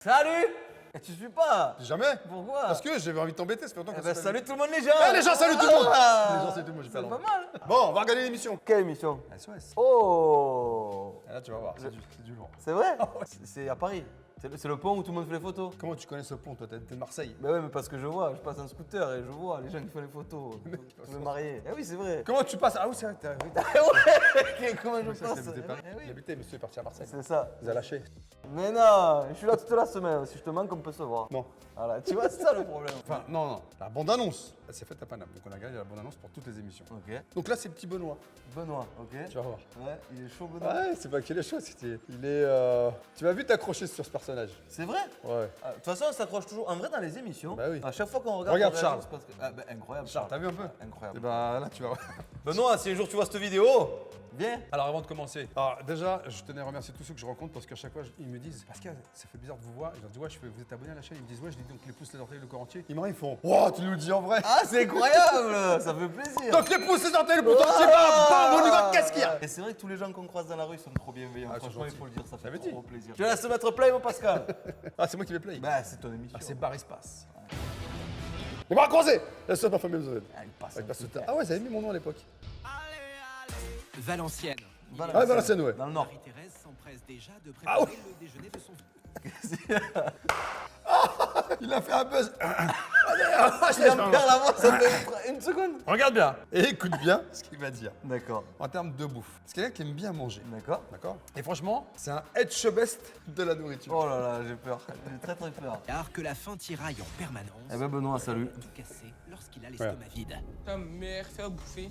Salut! Et tu suis pas? Jamais. Pourquoi? Parce que j'avais envie de t'embêter, ça fait longtemps qu'on s'est pas salut vu. tout le monde les gens! Eh les gens, salut tout le monde! Ah, Les gens, salut tout le monde, j'ai pas c'est le pas droit. mal! Bon, on va regarder l'émission. Quelle émission? SOS. Oh! Et là, tu vas voir, c'est du lourd. C'est vrai? C'est à Paris. C'est le pont où tout le monde fait les photos. Comment tu connais ce pont, toi? T'es de Marseille. Bah ouais, mais parce que je vois, je passe un scooter et je vois les gens qui font les photos. Tous les mariés. Eh oui, c'est vrai. Comment tu passes? Ah oui, c'est vrai, t'as Ouais, comment je passe? Eh oui. Il habitait, monsieur est parti à Marseille. C'est ça. Vous a lâché. Mais non, je suis là toute la semaine. Si je te manque, on peut se voir. Non. Voilà, tu vois, c'est ça le problème. Enfin, non. La bande-annonce, elle s'est faite à Paname. Donc on a regardé la bande-annonce pour toutes les émissions. Ok. Donc là, c'est petit Benoît. Benoît, ok. Tu vas voir. Ouais, il est chaud, Benoît. Ouais, c'est pas qu'il est chaud, il est. Tu m'as vu t'accrocher sur ce personnage. C'est vrai? Ouais. De toute façon, on s'accroche toujours. En vrai, dans les émissions, Bah oui. à chaque fois qu'on regarde. Regarde on réagit, Charles. c'est parce que- Ah, bah, incroyable. Charles, t'as vu un peu? Incroyable. Et bah là, tu vas voir. Benoît, si un jour tu vois cette vidéo, viens. Alors avant de commencer, déjà je tenais à remercier tous ceux que je rencontre parce qu'à chaque fois ils me disent Pascal, ça fait bizarre de vous voir. Et je leur dis ouais, vous êtes abonné à la chaîne. Ils me disent ouais, je dis donc les pouces, les orteils, le corps entier. Ils me regardent, ils font wow, tu nous le dis en vrai. Ah, c'est incroyable. Ça fait plaisir. Donc les pouces, les orteils, le pouce entier, bam, on y va, qu'est-ce qu'il y a? Et c'est vrai que tous les gens qu'on croise dans la rue sont trop bienveillants. Ah, Franchement, c'est il faut le dire, ça fait J'avais dit. trop plaisir. Je te laisse mettre play, mon Pascal. Ah, c'est moi qui vais play. Bah, c'est ton émission. Ah, c'est Bar Espace. Les bras croisés. Laisse-toi pas famille aux oreilles. Ah, il passe. Avec la sota. Ah ouais, ça avait mis mon nom à l'époque. Valenciennes. Ah, dans la scène, ouais. Dans le Nord. Marie-Thérèse s'empresse déjà de Ah préparer ouais. le déjeuner de son Il a fait un buzz. Il va me faire la voix, ça fait une seconde. Regarde bien. Et écoute bien ce qu'il va dire. D'accord. En termes de bouffe. C'est quelqu'un qui aime bien manger. D'accord. D'accord. Et franchement, c'est un head best de la nourriture. Oh là là, j'ai peur. J'ai très très peur. car que la faim tiraille en permanence. Eh ben, Benoît, salut. Tout cassé lorsqu'il a l'estomac vide. Ta mère, fais à bouffer.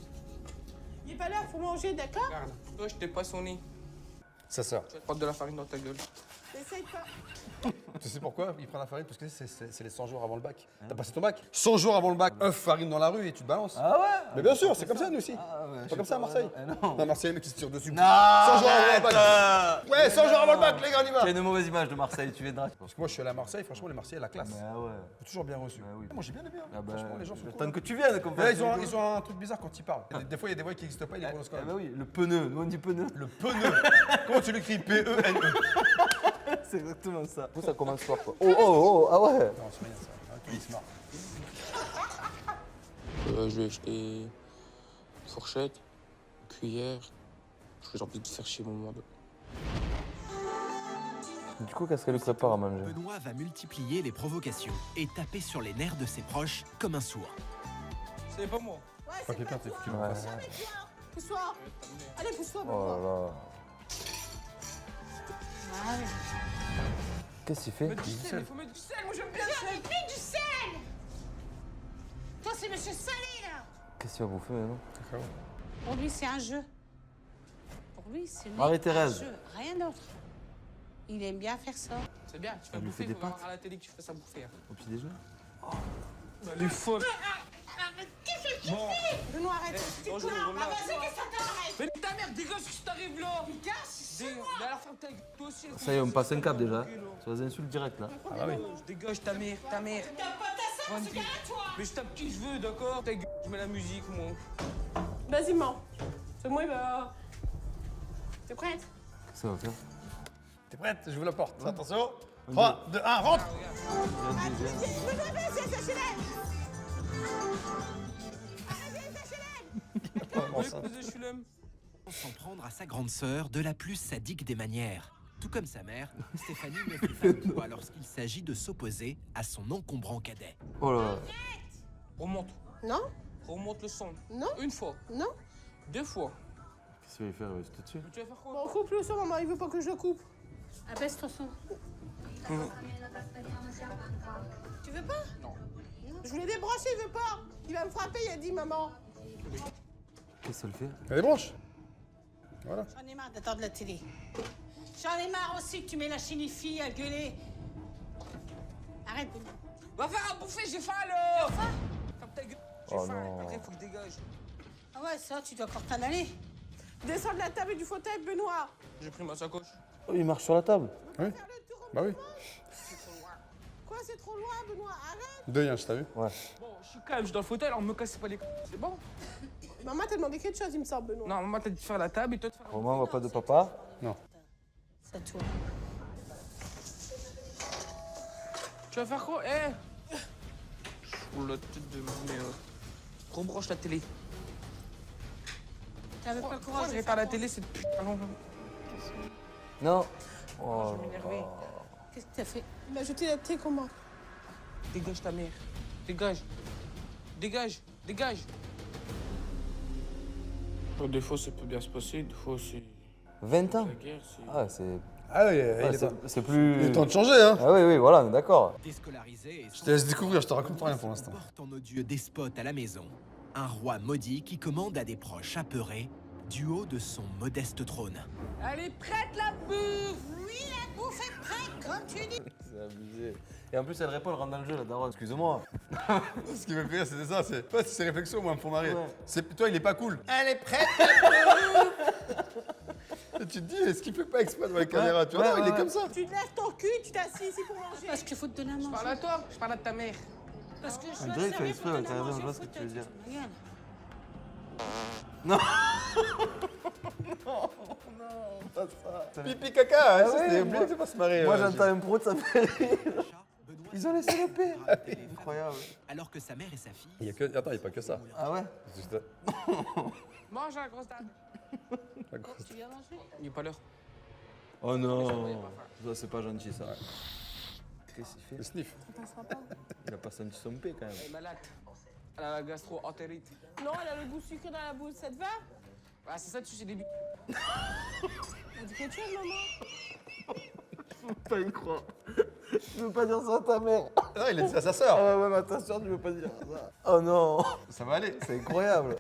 Il est pas l'heure, faut manger, d'accord? Regarde, toi, je t'ai poissonné. Sa sœur. Tu vas te prendre de la farine dans ta gueule. Essaye pas. Tu sais pourquoi il prend la farine? Parce que c'est les 100 jours avant le bac. T'as passé ton bac? 100 jours avant le bac, œuf, farine dans la rue et tu te balances. Ah ouais? Mais bien sûr, c'est comme ça nous aussi. Ah ouais, Pas comme ça à Marseille. Non. Non, Marseille, les mecs qui se tirent dessus. Non, 100 jours avant le arrête, bac. Ouais, 100 jours avant le bac, les gars, on y va. Tu as une mauvaise image de Marseille, tu viendras. Parce que moi, je suis allé à Marseille, franchement, les Marseillais, la classe. Ah ouais. Toujours bien reçu. oui. Moi, j'ai bien aimé. Hein. Ah bah, Franchement, les gens sont cool. tant que tu viennes, comme Ouais, ils ont un truc bizarre quand ils parlent. Des fois, il y a des voix qui n'existent pas, ils les prononcent quand Ah même. bah oui, le pneu, nous on dit pneu. Le pneu. Comment tu l'écris? P-E-N-E. C'est exactement ça. Ça commence fort quoi. Oh, ah ouais. Non, c'est rien ça. Ah, il se marre. Je vais acheter une fourchette, une cuillère. J'ai envie de faire chier mon monde. Du coup, qu'est-ce qu'elle lui prépare à manger? Benoît va multiplier les provocations et taper sur les nerfs de ses proches comme un sourd. C'est pas moi. Ouais, Pas c'est quelqu'un, pas t'es toi. foutu en face. Avec toi. Pousse-toi. Allez, pousse-toi, Oh là Benoît. là. Allez. Qu'est-ce qu'il fait? Mettre du sel, il faut mettre du sel. Moi, j'aime bien le sel. Mets du sel. Toi, c'est Monsieur Salé, là. Qu'est-ce qu'il va bouffer maintenant? Pour lui, c'est un jeu. Pour lui, c'est Marie-Thérèse. un jeu, rien d'autre. Il aime bien faire ça. C'est bien, tu vas lui bouffer, fait des faut voir pâtes. à la télé que tu fasses à bouffer. Hein. Au petit déjeuner? Elle est folle. Benoît, arrête. Tu bonjour, cours. voilà. Ah, vas-y, qu'est-ce que ça t'arrête? Mais ta mère, dégage, qu'est-ce qui t'arrive là? Dégage. Mais alors, ferme ta gueule, toi aussi. Ça y est, on passe un cap déjà. Sur les insultes directes là. Ah bah oui. Je dégage ta mère, ta mère. T'as pas ta soeur, c'est carré, toi. Mais je tape qui je veux, d'accord? Ta gueule, je mets la musique, moi. Vas-y, mens. C'est moi, il va... T'es prête? Qu'est-ce que ça va faire? T'es prête? Je vous la porte. Attention. 3, 2, 1, rentre. Benoît, vas-y, sachez-les. Oui, je suis l'homme. S'en prendre à sa grande sœur de la plus sadique des manières. Tout comme sa mère, Stéphanie ne fait pas de poids lorsqu'il s'agit de s'opposer à son encombrant cadet. Oh là là. Remonte. Non, Remonte le son. non, Une fois. non. 2 fois. Qu'est-ce qu'il va faire? Il va se te tuer. Tu vas faire quoi? Bon, coupe le son, maman, il veut pas que je le coupe. Abaisse ton son. Tu veux pas? Non. Je voulais débrancher, il veut pas. Il va me frapper, il a dit, maman. Qu'est-ce qu'elle fait? Il y a des branches. Voilà. J'en ai marre d'attendre la télé. J'en ai marre aussi que tu mets la chinifie à gueuler. Arrête, Benoît. Va faire à bouffer, j'ai faim alors! Enfin. Ferme ta gueule, j'ai Oh faim. non. Après, faut que je dégage. Ah ouais, ça, tu dois encore t'en aller. Descends de la table et du fauteuil, Benoît. J'ai pris ma sacoche. Oh, il marche sur la table. Oui. Faire le tour au Bah oui. mouvement. Quoi, c'est trop loin, Benoît? Arrête. De rien, je t'as vu? Ouais. Bon, je suis calme, je suis dans le fauteuil, alors me cassez pas les couilles. C'est bon? Maman t'a demandé quelque chose, il me semble, Benoît. Non, maman t'a dit de faire la table et toi de faire la... Romain, on va pas de papa. Non. C'est à toi. Tu vas faire quoi? Sur la tête de ma mère. Rebranche la télé. T'avais pas le Pourquoi courage je de répare faire la télé, cette putain? Non. Je Oh. vais m'énerver. Qu'est-ce que t'as fait? Il a jeté la thé comment? Dégage ta mère. Dégage. Dégage. Dégage. Des fois, ça peut bien se passer. Des fois, c'est 20 ans. la guerre. C'est... Ah, c'est. Ah oui, Ouais, c'est plus. il est temps de changer, hein. Ah oui, oui, voilà, on est d'accord. Déscolarisé et Je te laisse découvrir, je te raconte rien pour on l'instant. porte en odieux despote à la maison. Un roi maudit qui commande à des proches apeurés du haut de son modeste trône. Elle est prête, la bouffe! Oui, la bouffe est prête, comme tu dis. C'est abusé. Et en plus, elle répond, elle rentre dans le jeu, la daronne. Excuse-moi. Ce qui me fait rire, c'était ça. C'est pas ces réflexions, moi, me font marrer. Ouais. C'est toi, il est pas cool. Elle est prête. Et tu te dis, est-ce qu'il fait pas exprès devant la caméra? Tu vois, Ouais, non, il est ouais. comme ça. Tu te lèves ton cul, tu t'assis ici pour manger. Parce qu'il faut te donner à Je parle manger. à toi, je parle à ta mère. Parce que je On dois dirait te qu'il fait servir exprès, pour ouais, te t'as donner à raison, je manger, vois ce que faut tu veux te- dire. Regarde. Pipi caca, hein, Ah ça, ouais, c'était moi- obligé de pas se marrer. Moi, euh, j'entends un prout, ça me fait rire. Benoît Ils ont laissé le père. téléphone, Incroyable. alors que sa mère et sa fille. Il y a que... Attends, il n'y a pas que ça. Ah ouais? C'est juste Mange la grosse dame. la grosse- Tu viens manger? Il n'est pas l'heure. Oh non. Ça, c'est pas gentil, ça. Qu'est-ce qu'il Le fait? sniff. Il a pas senti son paix, quand Elle même. est malade. Elle a la gastro-entérite. Non, elle a le goût sucré dans la bouche, ça te va? Ah, c'est ça, tu sais des billes. On dit quelque chose, maman? Je peux pas y croire. Tu veux pas dire ça à ta mère? Non, il a dit ça à sa sœur. Ah ouais, mais à ta soeur, tu veux pas dire ça. Oh non. Ça va aller. C'est incroyable.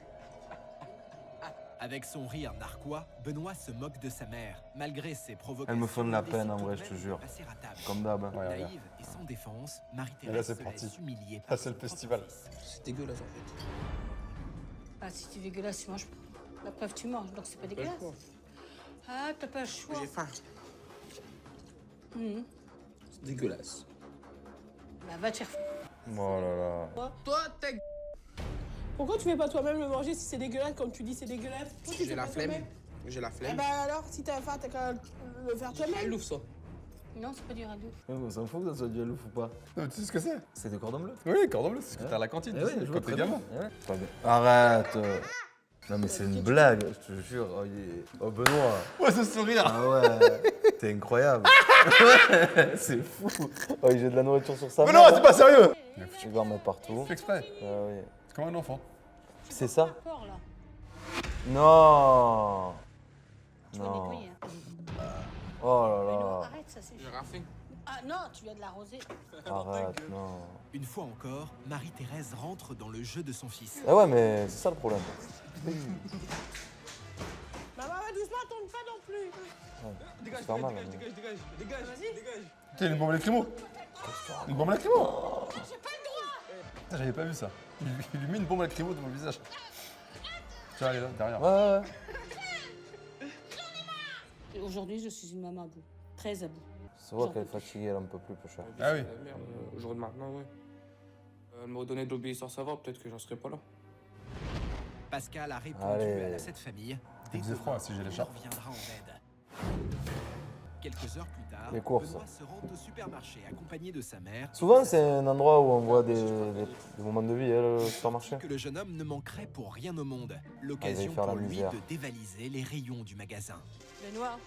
Avec son rire narquois, Benoît se moque de sa mère, malgré ses provocations. Elles me font de la il peine, en décide vrai, tout je de te même jure. de passer à table. Comme d'hab. hein. Ouais, regarde. Naïve et sans défense, Et là, Marie-Thérèse c'est se parti. laisse humilier Là, par c'est son le propre festival. fils. C'est dégueulasse, en fait. Ah, si tu es dégueulasse, tu manges pas. La preuve, tu manges, donc c'est pas dégueulasse. choix. Ah, t'as pas le choix. J'ai faim. Mhm. C'est dégueulasse. Bah, va te faire f***. Oh là là. Toi, t'es... Pourquoi tu fais pas toi-même le manger si c'est dégueulasse, comme tu dis c'est dégueulasse? Pourquoi tu J'ai fais la pas flemme. toi-même? J'ai la Eh flemme. ben alors, si t'as faim, t'as qu'à le faire Elle toi-même. ouvre ça. Non, c'est pas du radeau. On s'en fout que ça soit du alouf ou pas. Non, mais tu sais ce que c'est? C'est des cordons bleus. Oui, cordon bleu, c'est ce que t'as à la cantine. Eh tu oui, sais, je vois quand t'es très bien. gamin. Eh ouais. Pas bien. Arrête. Non mais c'est une blague, je te jure. Oh, oh, Benoît. Ouais, ce sourire. Ah ouais. C'est incroyable. Ouais, c'est fou. Oh, il jette de la nourriture sur sa Mais main. non, c'est pas sérieux. Tu vas en mettre partout. Fais exprès. Ah oui. C'est comme un enfant. C'est ça? Rapport, là. Non. Tu vas Non. nettoyer. Hein. Oh Mais là non, là. arrête, ça c'est. J'ai raffé. Ah non, tu viens de l'arroser. Arrête, non. Une fois encore, Marie-Thérèse rentre dans le jeu de son fils. Ah ouais, mais c'est ça le problème. Maman, doucement, tombe pas non plus. Dégage, C'est normal, dégage, hein. dégage, dégage, dégage, dégage. T'es une bombe lacrymo. Une bombe lacrymo. Putain, j'avais pas vu ça. Il lui met une bombe lacrymo dans mon visage. Tu vois, elle est là, derrière. Ouais, ouais, ouais. Et aujourd'hui, je suis une maman à bout. Très à bout. C'est vrai qu'elle est fatiguée, elle en peut plus, peu cher. Ah oui. Merde, au jour de maintenant, ouais. Elle m'aurait donné de l'obéissance avant, peut-être que j'en serais pas là. Pascal a répondu Allez. à cette famille. Il faisait froid si j'ai les on chats. reviendra en aide. Quelques heures plus tard, Les courses. Benoît se rend au supermarché accompagné de sa mère. Souvent, c'est un endroit où on voit des moments de vie, hein, le supermarché. Que le jeune homme ne manquerait pour rien au monde. Ah, il va L'occasion y faire pour la lui misère. de dévaliser les rayons du magasin. Benoît,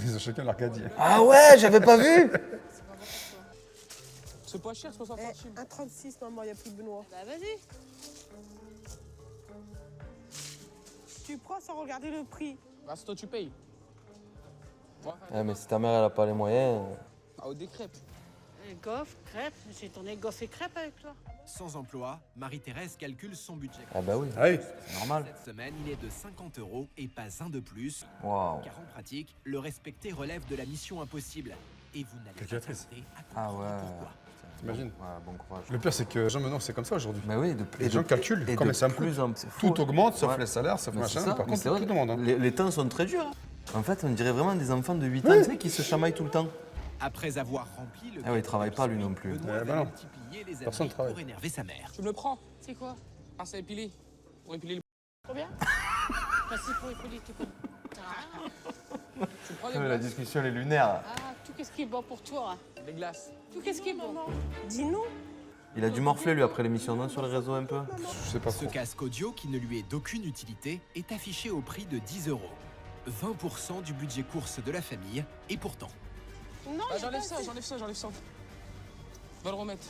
Ils ont chacun leur caddie. Ah ouais, j'avais pas vu. C'est pas cher, 60 centimes. 1,36, maman, il n'y a plus de Benoît. bah vas-y. Tu prends sans regarder le prix. Bah, c'est toi, tu payes. Ouais, Ouais, mais si ta mère, elle a pas les moyens. ah, au des crêpes. Gaufre, crêpes. J'ai tourné gaufre et crêpes avec toi. Sans emploi, Marie-Thérèse calcule son budget. Ah bah oui, Ah oui. c'est normal. Cette semaine, il est de 50 € et pas un de plus. Waouh. Car en pratique, le respecter relève de la mission impossible. Et vous n'allez pas Calculatrice. tarder à Ah comprendre ouais. pourquoi. T'imagines? Ouais, bon courage. Le pire, c'est que Jean maintenant, c'est comme ça aujourd'hui. Mais oui, Les gens calculent, et comme de ça me plus coûte. en plus. c'est fou, Tout hein. augmente, sauf Ouais. les salaires, sauf Mais machin. c'est ça, Par mais contre, c'est vrai, tout demande. Hein. Les temps sont très durs. hein. En fait, on dirait vraiment des enfants de 8 ans, Oui. tu sais, qui se chamaillent tout le temps. Après avoir rempli le Ah oui, il travaille pas, lui, non plus. Benoît Eh ben va non. multiplier les Personne amis travaille. pour énerver sa mère. Tu me le prends? C'est quoi? Ah, c'est épilé. Pour épiler le... Combien? Bah, c'est pour écouler, tu peux. Tu prends les La glaces? discussion, elle est lunaire. Ah, tout qu'est-ce qui est bon pour toi? Les glaces. Tout qu'est-ce qui est bon? Dis non. Il a dû morfler lui après l'émission, non, sur les réseaux un peu. Je sais pas Ce trop. casque audio, qui ne lui est d'aucune utilité, est affiché au prix de 10 €. 20% du budget course de la famille, et pourtant. Non, Ah, y a j'enlève pas ça, assez. j'enlève ça, j'enlève ça. Va le remettre.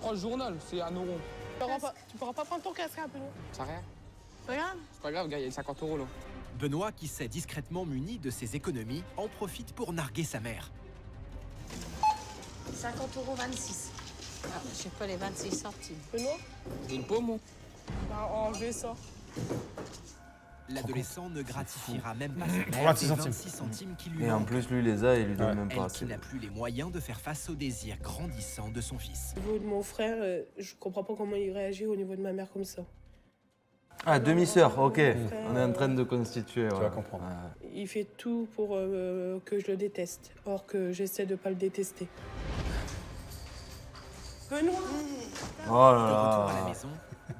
Prends le journal, c'est 1 euro. Tu pourras pas prendre ton casque un peu. Ça rien. Regarde. C'est pas grave, gars, il y a 50 € là. Benoît, qui s'est discrètement muni de ses économies, en profite pour narguer sa mère. 50,26 €. Ah, je sais pas les 26 centimes. Benoît, J'ai une pomme, moi. on va enlever ça. L'adolescent ne gratifiera même pas sa mère Pour 26 des centimes. 26 centimes qui lui Et en manquent. plus, lui, les a et il lui donne Ouais. même pas Elle assez. qui n'a plus les moyens de faire face aux désirs grandissants de son fils. Au niveau de mon frère, je comprends pas comment il réagit au niveau de ma mère comme ça. Ah, demi-sœur, ok. On est en train de constituer. Tu ouais. vas comprendre. Ouais. Il fait tout pour que je le déteste, or que j'essaie de pas le détester. Benoît, Oh là De retour à la là. maison,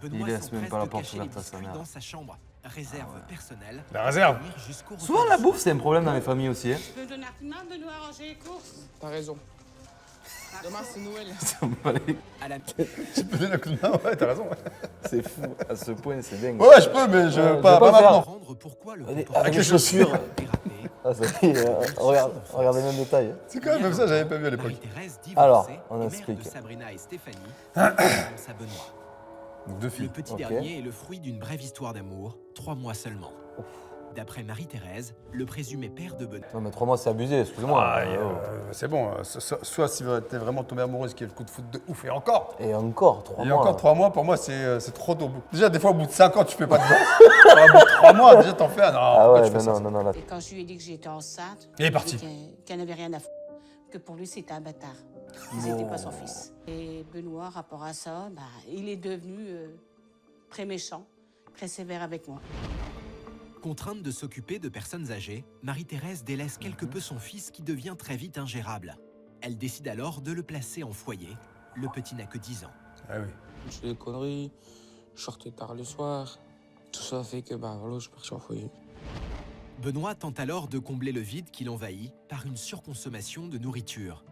Il Benoît laisse s'empresse même pas la de porte cacher les ouverte à sa biscuits mère. dans sa chambre. Réserve personnelle. La réserve. pour tenir jusqu'au repas Souvent, du la soir. bouffe, c'est un problème dans les familles aussi. Hein. Tu peux donner un coup de main, Benoît, à ranger les courses? T'as raison. Demain, c'est Noël. À la Tu peux donner un coup de main, ouais, t'as raison. C'est fou, à ce point, c'est dingue. Ouais, je peux, mais je vais pas pas le faire. maintenant. comprendre pourquoi le Allez, comportement avec les de chaussures. son père est dérapé. Ah, ça y est, regardez même détail. C'est quand même ça, j'avais pas vu à l'époque. Marie-Thérèse, Alors, divorcée, on et mère explique. de Sabrina et Stéphanie, annonce à Benoît. Donc 2 Le filles. petit Ok. dernier est le fruit d'une brève histoire d'amour, 3 mois seulement. D'après Marie-Thérèse, le présumé père de Benoît Non, mais 3 mois, c'est abusé, excuse-moi. Ah, c'est bon, soit si t'es vraiment tombé amoureuse, qu'il y a le coup de foot de ouf, et encore. Et encore, 3 Et mois. encore 3 mois, pour moi, c'est trop tôt. Déjà, des fois, au bout de 5 ans, tu fais pas de danse. Au bout de 3 mois, déjà, t'en fais un. Non, Ah pourquoi ouais, tu fais ça, non, là. Et quand je lui ai dit que j'étais enceinte, Il est parti. dit qu'elle n'avait rien à foutre, que pour lui c'était un bâtard. Ils n'étaient pas son fils. Et Benoît, rapport à ça, bah, il est devenu très méchant, très sévère avec moi. Contrainte de s'occuper de personnes âgées, Marie-Thérèse délaisse quelque peu son fils qui devient très vite ingérable. Elle décide alors de le placer en foyer. Le petit n'a que 10 ans. Ah oui. Je fais des conneries, je sortais tard le soir. Tout ça fait que, bah voilà, je suis parti en foyer. Benoît tente alors de combler le vide qui l'envahit par une surconsommation de nourriture.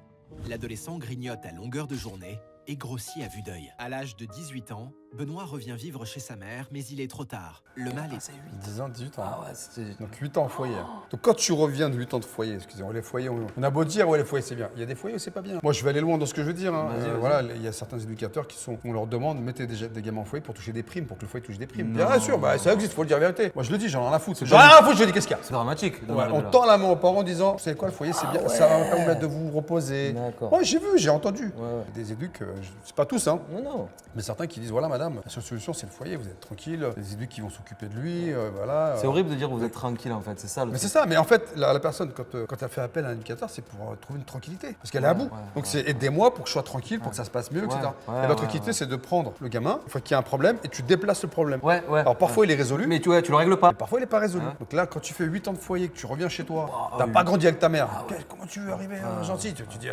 L'adolescent grignote à longueur de journée et grossit à vue d'œil. À l'âge de 18 ans, Benoît revient vivre chez sa mère, mais il est trop tard. Le mal est 10 ans, 18 ans. Ah ouais, c'était. Donc 8 ans en foyer. Donc quand tu reviens de 8 ans de foyer, excusez-moi, les foyers, on a beau dire, ouais, les foyers c'est bien. Il y a des foyers où c'est pas bien. Moi je vais aller loin dans ce que je veux dire. Hein. Vas-y, vas-y. Voilà, il y a certains éducateurs qui sont, on leur demande, mettez des gamins en foyer pour toucher des primes, pour que le foyer touche des primes. Non. Bien sûr, bah, ça existe, faut le dire la vérité. Moi je le dis, j'en ai rien à foutre. C'est J'en ai pas- rien à foutre, je dis qu'est-ce qu'il y a. C'est dramatique. dans Ouais, la on rue, tend la main aux parents en disant, vous savez quoi, le foyer c'est bien, ça va permettre de vous reposer. D'accord. Moi j'ai vu, j'ai entendu. Ouais. Des éducs, c'est pas tous, hein. Non. Mais certains qui disent, voilà madame, la seule solution c'est le foyer, vous êtes tranquille, des éducs qui vont s'occuper de lui, voilà. C'est horrible de dire que vous êtes tranquille en fait, c'est ça le Mais truc. c'est ça, mais en fait, la personne, quand elle fait appel à un éducateur, c'est pour trouver une tranquillité. Parce qu'elle est à bout. ouais, Donc c'est aidez-moi pour que je sois tranquille, pour que ça se passe mieux, etc. ouais, Et la tranquillité, ouais. c'est de prendre le gamin, une fois qu'il y a un problème, et tu déplaces le problème. Ouais. Alors parfois, il est résolu, mais Mais tu le règles pas. parfois, il n'est pas résolu. Ouais. Donc là, quand tu fais 8 ans de foyer, que tu reviens chez toi, Ah, t'as oui. pas grandi avec ta mère, comment tu veux arriver gentil? Tu dis,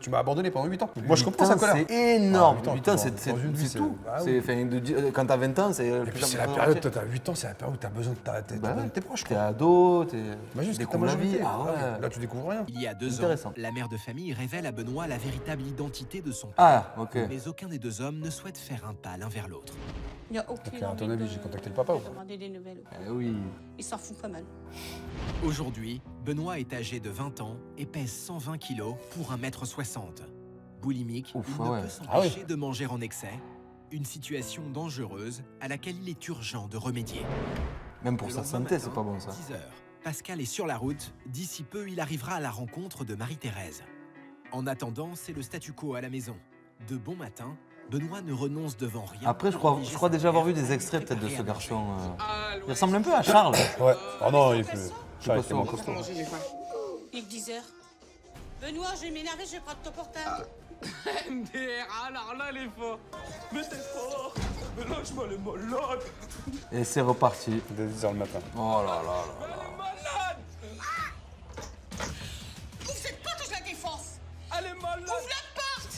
tu m'as abandonné pendant 8 ans. Moi, je comprends sa Putain, colère. C'est énorme. Ah, putain, Putain, dans c'est une vie, c'est tout. bah C'est- oui. enfin, quand t'as 20 ans, c'est le Et plus puis c'est simple la de période, marcher. toi, t'as 8 ans, c'est la période où t'as besoin de tes proches. T'es quoi. ado, Imagine tu ce que ta découvres la vie. majorité. Ah ouais. Là, tu découvres rien. Il y a 2 ans, Intéressant. la mère de famille révèle à Benoît la véritable identité de son père. Ah, ok. Mais aucun des 2 hommes ne souhaite faire un pas l'un vers l'autre. Il n'y a aucune Ok, à ton envie avis, de- j'ai contacté le papa ou de pas demander des nouvelles. Eh oui. Il s'en fout pas mal. Aujourd'hui, Benoît est âgé de 20 ans et pèse 120 kilos pour 1,60 m. Boulimique, Ouf, il ah ne ouais. peut s'empêcher de manger en excès. Une situation dangereuse à laquelle il est urgent de remédier. Même pour Le sa lendemain santé, matin, c'est pas bon ça. 10 heures. Pascal est sur la route. D'ici peu, il arrivera à la rencontre de Marie-Thérèse. En attendant, c'est le statu quo à la maison. De bon matin, Benoît ne renonce devant rien. Après, je pour crois obliger déjà sa avoir vu mère des à extraits peut-être de préparer ce à manger. garçon. Il ressemble un peu à Charles. Ouais. Oh non, il est plus. C'est pas tellement ça. costaud. Il est 10 heures. Benoît, je vais m'énerver, je vais prendre ton portable. MDR, alors là, les faux. Mais t'es fort. Mais lâche-moi les malades. Et c'est reparti. Dès 10h le matin. Oh là là là là. Malade. Ouvre cette porte, je la défonce. Elle est malade. Ouvre la porte.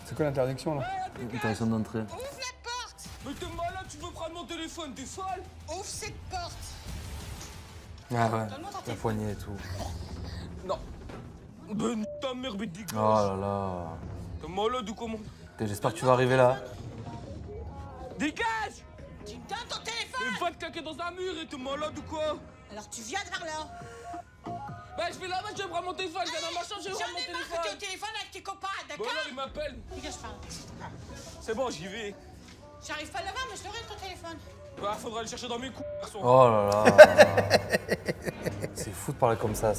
C'est quoi l'interdiction là? Interdiction d'entrée. Ouvre la porte. Mais t'es malade, tu veux prendre mon téléphone, t'es folle. Ouvre cette porte. Ah ouais. Donne-moi ton La téléphone. poignée et tout. Non. Ben ta mère, mais dégage. Oh là là. T'es malade ou comment? Putain, j'espère que tu vas arriver là. Dégage! Tu me donnes ton téléphone. Mais va te caquer dans un mur et t'es malade ou quoi? Alors tu viens de par là. Bah je vais là-bas, je vais prendre mon téléphone, je viens dans ma chambre, je vais J'en prendre mon ai marre que t'es au téléphone. téléphone avec tes copains, Bon d'accord? alors il m'appelle. Dégage par là. C'est bon, j'y vais. J'arrive pas à l'avoir, mais je l'aurai ton téléphone. Bah faudra aller chercher dans mes coups, garçon. Oh là là. C'est fou de parler comme ça.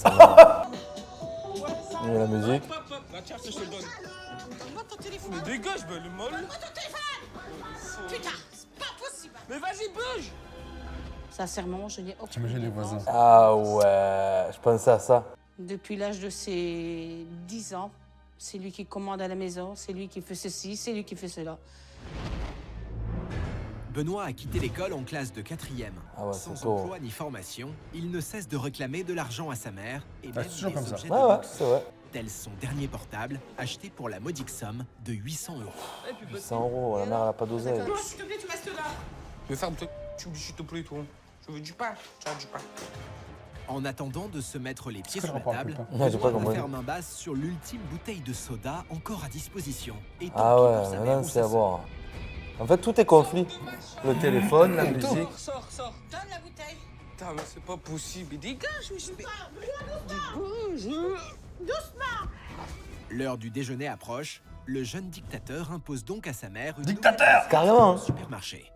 Il y a la musique. Hop, hop, hop. Bah tiens, je te le donne. Donne-moi ton téléphone. Mais dégage, bah le molle. Donne-moi ton téléphone. Putain, c'est pas possible. Mais vas-y, bouge! Sincèrement, je n'ai aucune T'imagines les voisins. confiance. Ah ouais, je pensais à ça. Depuis l'âge de ses 10 ans, c'est lui qui commande à la maison, c'est lui qui fait ceci, c'est lui qui fait cela. Benoît a quitté l'école en classe de 4e. Ah ouais, Sans c'est tôt. emploi ni formation, il ne cesse de réclamer de l'argent à sa mère et même c'est toujours des comme ça. objets Ouais, de ouais, luxe, c'est vrai. tel son dernier portable acheté pour la modique somme de 800 €. 800 €, la mère elle a pas d'oseille. Toi, s'il te plaît, tu restes là. Mais ferme-toi, tu oublies s'il te plaît, toi. Je veux du pain, tu as du pain. En attendant de se mettre les pieds que sur le la rapport table, avec le pain? Ouais, j'ai pas Benoît va compris. faire main basse sur l'ultime bouteille de soda encore à disposition. Et tant Ah pis ouais, pour sa mère maintenant ou c'est sa à voir. En fait, tout est conflit. Le téléphone, la musique. Sors. Donne la bouteille. Putain, mais c'est pas possible. Dégage, mais je fais. L'heure du déjeuner approche. Le jeune dictateur impose donc à sa mère une Dictateur nouvelle Carrément, hein. au supermarché.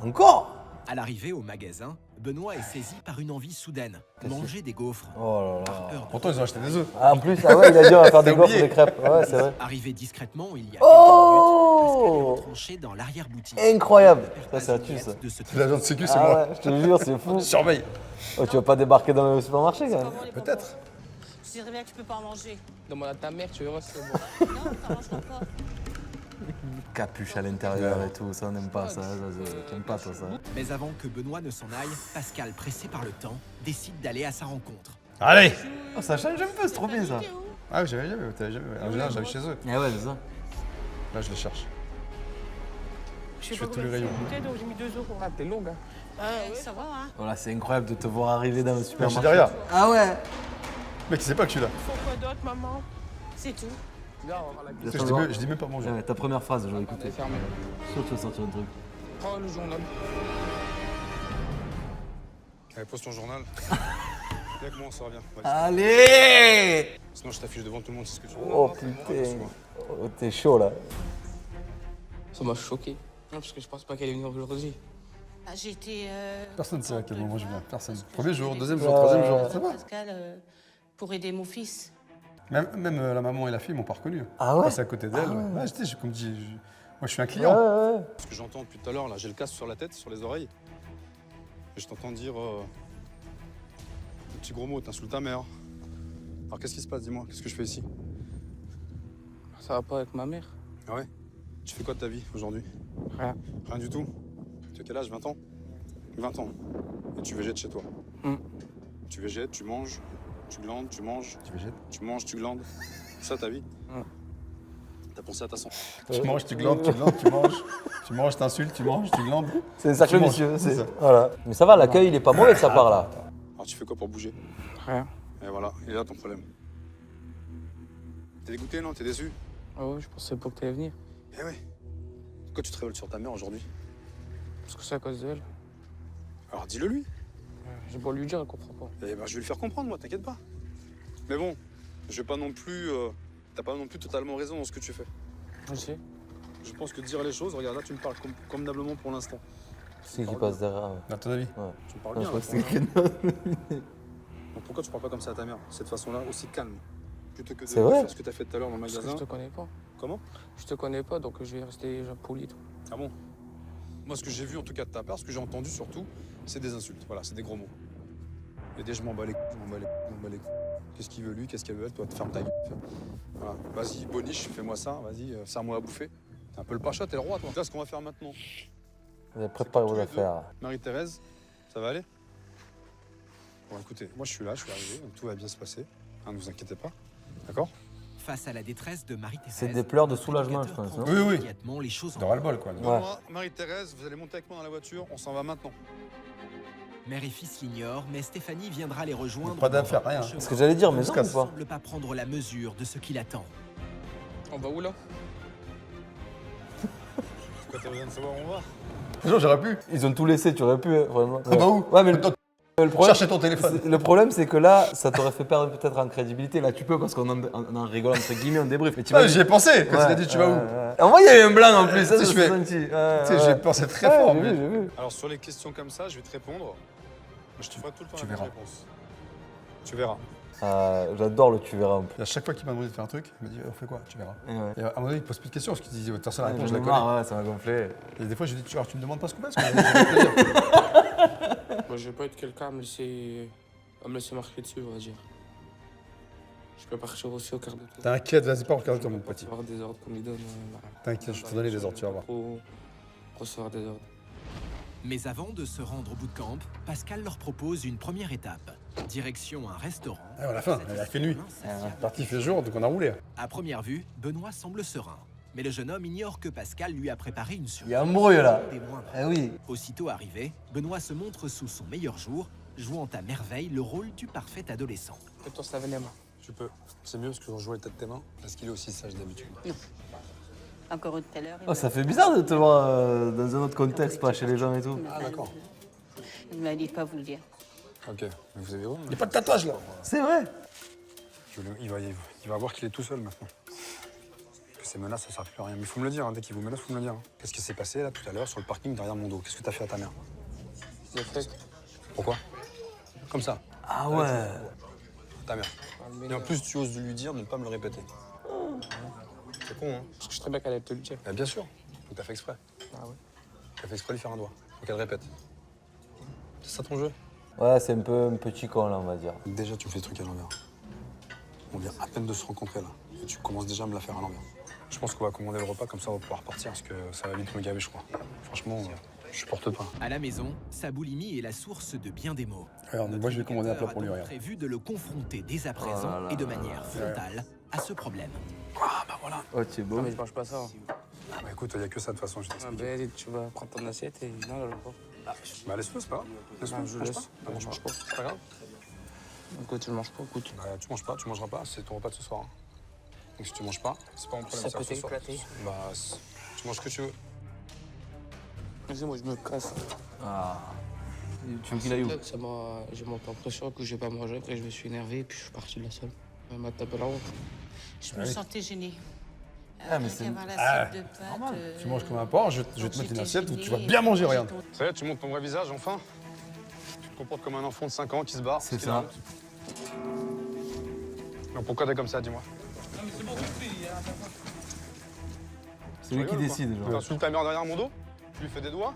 Encore? À l'arrivée au magasin, Benoît est saisi par une envie soudaine. Manger des gaufres. Oh là Par là. peur de Pourtant, ils ont acheté des œufs. Ah, en plus, ah ouais, il a dit on va faire des T'as gaufres et oublié. des crêpes. Ouais, c'est vrai. Arrivé discrètement il y a Oh quelques minutes, Pascal est tranché dans l'arrière-boutique. Incroyable. Pas Ça, ça une tue, miette ça. de ce C'est l'agent de sécu, c'est Ah moi. ouais, je te jure, c'est fou. Surveille. Oh, tu vas pas débarquer dans le supermarché quand même. Comment les Peut-être. bonbons? Je sais très bien que tu peux pas en manger. Demande à ta mère, tu verras, c'est bon. Non, t'en mangeras pas. Capuche à l'intérieur et tout, ça on n'aime pas ça. T'aimes pas toi ça. Mais avant que Benoît ne s'en aille, Pascal, pressé par le temps, décide d'aller à sa rencontre. Allez. Oh, ça change un peu, c'est trop bien ça. T'es où? Ah oui, j'avais jamais. T'avais jamais. En général, j'avais chez eux. Ah ouais, c'est ça. Là, je les cherche. Je sais Je pas fais tous combien les c'est rayons. coûté, donc j'ai mis 2 euros. Ah, t'es longue, hein. Ça va, hein? Voilà, c'est incroyable de te voir arriver dans le Je suis supermarché. derrière. Ah ouais. Mec, il sait pas que je suis là. Faut quoi d'autre, maman? C'est tout. Là, on va voir la gueule. Je dis même pas bonjour. Ouais, ta première phrase, j'aurais On écouté. est fermé. Sûr que tu vas sortir un truc. Prends le journal. Allez, pose ton journal. Viens avec moi, on sort, viens. Vas-y. Allez. Sinon, je t'affiche devant tout le monde, c'est ce que tu veux. Oh putain. Oh, t'es chaud là. Ça m'a choqué. Non, parce que je pense pas qu'elle est venue aujourd'hui. Ah, j'ai été. Personne ne sait à quel moment je viens. Personne. Parce que Premier je jour, voulais deuxième dire, jour, troisième jour. Ça va. Pascal, pour aider mon fils. Même la maman et la fille m'ont pas reconnu. Ah ouais. Passé à côté d'elle. Ah ouais. Ouais, comme dit, moi je suis un Ouais, client. ouais, ouais. Ce que j'entends depuis tout à l'heure, là, j'ai le casque sur la tête, sur les oreilles. Et je t'entends dire un petit gros mot, t'insultes ta mère. Alors qu'est-ce qui se passe, dis-moi? Qu'est-ce que je fais ici? Ça va pas avec ma mère. Ah ouais? Tu fais quoi de ta vie aujourd'hui? Rien. Rien du tout? Tu as quel âge? 20 ans? 20 ans. Et tu végètes chez toi? Tu végètes, tu manges, tu glandes, tu manges. Tu végètes? Tu manges, tu glandes. C'est ça ta vie? T'as pensé à ta santé? Tu manges, tu glandes, tu glandes, tu manges. Tu manges, t'insultes, tu manges, tu glandes. C'est un cercle Tu manges, vicieux. c'est ça. Voilà. Mais ça va, l'accueil il est pas mauvais de sa part là. Alors tu fais quoi pour bouger? Rien. Et voilà, il est là ton problème. T'es dégoûté, non? T'es déçu? Ah ouais, je pensais pas que t'allais venir. Eh ouais. Pourquoi tu te révoltes sur ta mère aujourd'hui? Parce que c'est à cause d'elle. Alors dis-le lui. J'ai beau lui dire, elle comprend pas. Eh ben je vais lui faire comprendre, moi, t'inquiète pas. Mais bon, je vais pas non plus. T'as pas non plus totalement raison dans ce que tu fais. Je sais. Je pense que dire les choses, regarde là, tu me parles convenablement pour l'instant. C'est qui passe derrière. À ton avis? Ouais. Tu me parles Non, bien. je crois là, que c'est pour l'instant. que Donc pourquoi tu parles pas comme ça à ta mère, de cette façon-là, aussi calme? Plutôt que de C'est vrai faire ce que t'as fait tout à l'heure dans le Parce que magasin. je te connais pas. Comment? Je te connais pas, donc je vais rester poli. Toi. Ah bon? Moi, ce que j'ai vu en tout cas de ta part, ce que j'ai entendu surtout, c'est des insultes. Voilà, c'est des gros mots. Et des je m'en bats les couilles, je m'en bats les couilles, je m'en bats les couilles. Qu'est-ce qu'il veut lui, qu'est-ce qu'elle veut elle? Toi, te ferme ta gueule. Voilà. Vas-y, boniche, fais-moi ça, vas-y, serre-moi à bouffer. T'es un peu le pacha, t'es le roi, toi. Là, ce qu'on va faire maintenant, Vous avez préparé tous vos les affaires. Marie-Thérèse, ça va aller? Bon, écoutez, moi je suis là, je suis arrivé, donc tout va bien se passer. Hein, ne vous inquiétez pas, d'accord? Face à la détresse de Marie-Thérèse, C'est des pleurs de notre soulagement, éducateur je pense, prend non? Oui, oui. immédiatement les choses en De ras-le-bol, quoi. Ouais. Moi, Marie-Thérèse, vous allez monter avec moi dans la voiture, on s'en va maintenant. Mère et fils l'ignorent, mais Stéphanie viendra les rejoindre. Pas d'affaire, dans un rien. prochain Ce que j'allais dire, moment. mais Ils non, ne ou pas semblent pas prendre la mesure de ce qui l'attend. On va où là? Pourquoi t'as besoin de savoir où on va? Genre, j'aurais pu. Ils ont tout laissé, tu aurais pu, vraiment. Ah bah où? Ouais, mais le problème, Cherchez ton téléphone. le problème, c'est que là, ça t'aurait fait perdre peut-être en crédibilité. Là, tu peux, parce qu'on en rigole entre guillemets, on débrief. Mais Ah, j'y ai pensé quand Ouais, il a dit tu vas où. Et en vrai, il y a eu un blanc en plus, ça, Tu sais, je je fais- senti. Tu sais, j'y ai pensé très fort. J'ai mais- vu, j'ai vu. Alors sur les questions comme ça, je vais te répondre. Mais je te ferai tout le temps Tu la même verras. réponse. Tu verras. J'adore le tu verras un peu. Et à chaque fois qu'il m'a demandé de faire un truc, il m'a dit on fait quoi? Tu verras. Et ouais. Et à un moment donné, il pose plus de questions parce qu'il dit de toute façon la réponse je J'en la ai connais. marre, ouais, ça m'a gonflé. Et des fois je lui dis tu me demandes pas ce qu'on fait parce que ça fait plaisir. Moi, je vais pas être quelqu'un à me laisser marquer dessus, on va dire. Je peux partir aussi au quart de tour. T'inquiète, vas-y pas regarder toi mon petit. Recevoir des ordres qu'on lui donne. T'inquiète, je vais te donner des ordres, tu vas voir. Trop recevoir des ordres. Mais avant de se rendre au bootcamp, Pascal leur propose une première étape. Direction un restaurant. Ah, à la fin, il a fait nuit. La partie fait jour, donc on a roulé. À première vue, Benoît semble serein. Mais le jeune homme ignore que Pascal lui a préparé une surprise. Il y a un brouille là. Des moindres. Eh oui. Aussitôt arrivé, Benoît se montre sous son meilleur jour, jouant à merveille le rôle du parfait adolescent. Fais-toi se laver les mains. Tu peux. C'est mieux parce que je rejoue la tête de tes mains. Parce qu'il est aussi sage d'habitude. Encore tout à l'heure. Oh, ça fait bizarre de te voir dans un autre contexte, pas chez les gens et tout. Ah d'accord. Il m'a dit de pas vous le dire. Ok. Mais vous avez où Il n'y a pas de tatouage là. C'est vrai. Il va voir qu'il est tout seul maintenant. Que ces menaces, ça sert plus à rien. Mais il faut me le dire, hein. Dès qu'il vous menace, faut me le dire. hein. Qu'est-ce qui s'est passé là tout à l'heure sur le parking derrière mon dos? Qu'est-ce que t'as fait à ta mère? Le fait. Pourquoi? Comme ça, Ah ouais. ta mère. Et en plus, tu oses lui dire de ne pas me le répéter. C'est con, hein? Parce que je sais très bien qu'elle allait te le dire. Bah, bien sûr. Donc t'as fait exprès. Ah ouais. T'as fait exprès de lui faire un doigt. Faut qu'elle répète. C'est ça ton jeu? Ouais, c'est un peu un petit con là, on va dire. Déjà, tu me fais des trucs à l'envers. On vient à peine de se rencontrer là. Et tu commences déjà à me la faire à l'envers. Je pense qu'on va commander le repas, comme ça on va pouvoir partir, parce que ça va vite me gaver, je crois. Franchement, je supporte pas. À la maison, sa boulimie est la source de bien des maux. Regarde, moi je vais commander un plat pour lui, Notre regarde. éducateur a donc prévu de le confronter dès à présent Oh là là. et de manière frontale à ce problème. Ah bah voilà. Oh, tu es beau. Non, mais je mange pas ça. Ah bah écoute, il n'y a que ça de toute façon, je Ah, t'explique. ben, tu vas prendre ton assiette et. Non, là, pas. Bah laisse-le, c'est pas grave. Laisse-le, Non, je mange laisse. pas. Ah, mange pas. C'est pas grave. Écoute, tu le manges pas, écoute. Bah tu manges pas, tu mangeras pas, c'est ton repas de ce soir. hein. Donc si tu manges pas, c'est pas mon problème. Ça peut ce soir. t'éclater. Bah tu manges ce que tu veux. Vas-y, moi, je me casse. Ah. Tu veux qu'il aille où? J'ai monté en pression, que j'ai pas mangé, après je me suis énervé et puis je suis parti de la salle. Elle m'a tapé la honte. Je me sentais gênée. Ah, mais Rien c'est- qu'avoir Ah, l'assiette de pâtes. Tu manges comme un porc, je vais te mettre une j'étais assiette où tu vas gênée, bien manger, regarde. Ça y est, tu montres ton vrai visage, enfin. Tu te comportes comme un enfant de 5 ans qui se barre. C'est parce qu'il a ça. honte. Donc pourquoi t'es comme ça, dis-moi? C'est lui qui décide, Tu genre. insultes ta mère derrière mon dos, tu lui fais des doigts,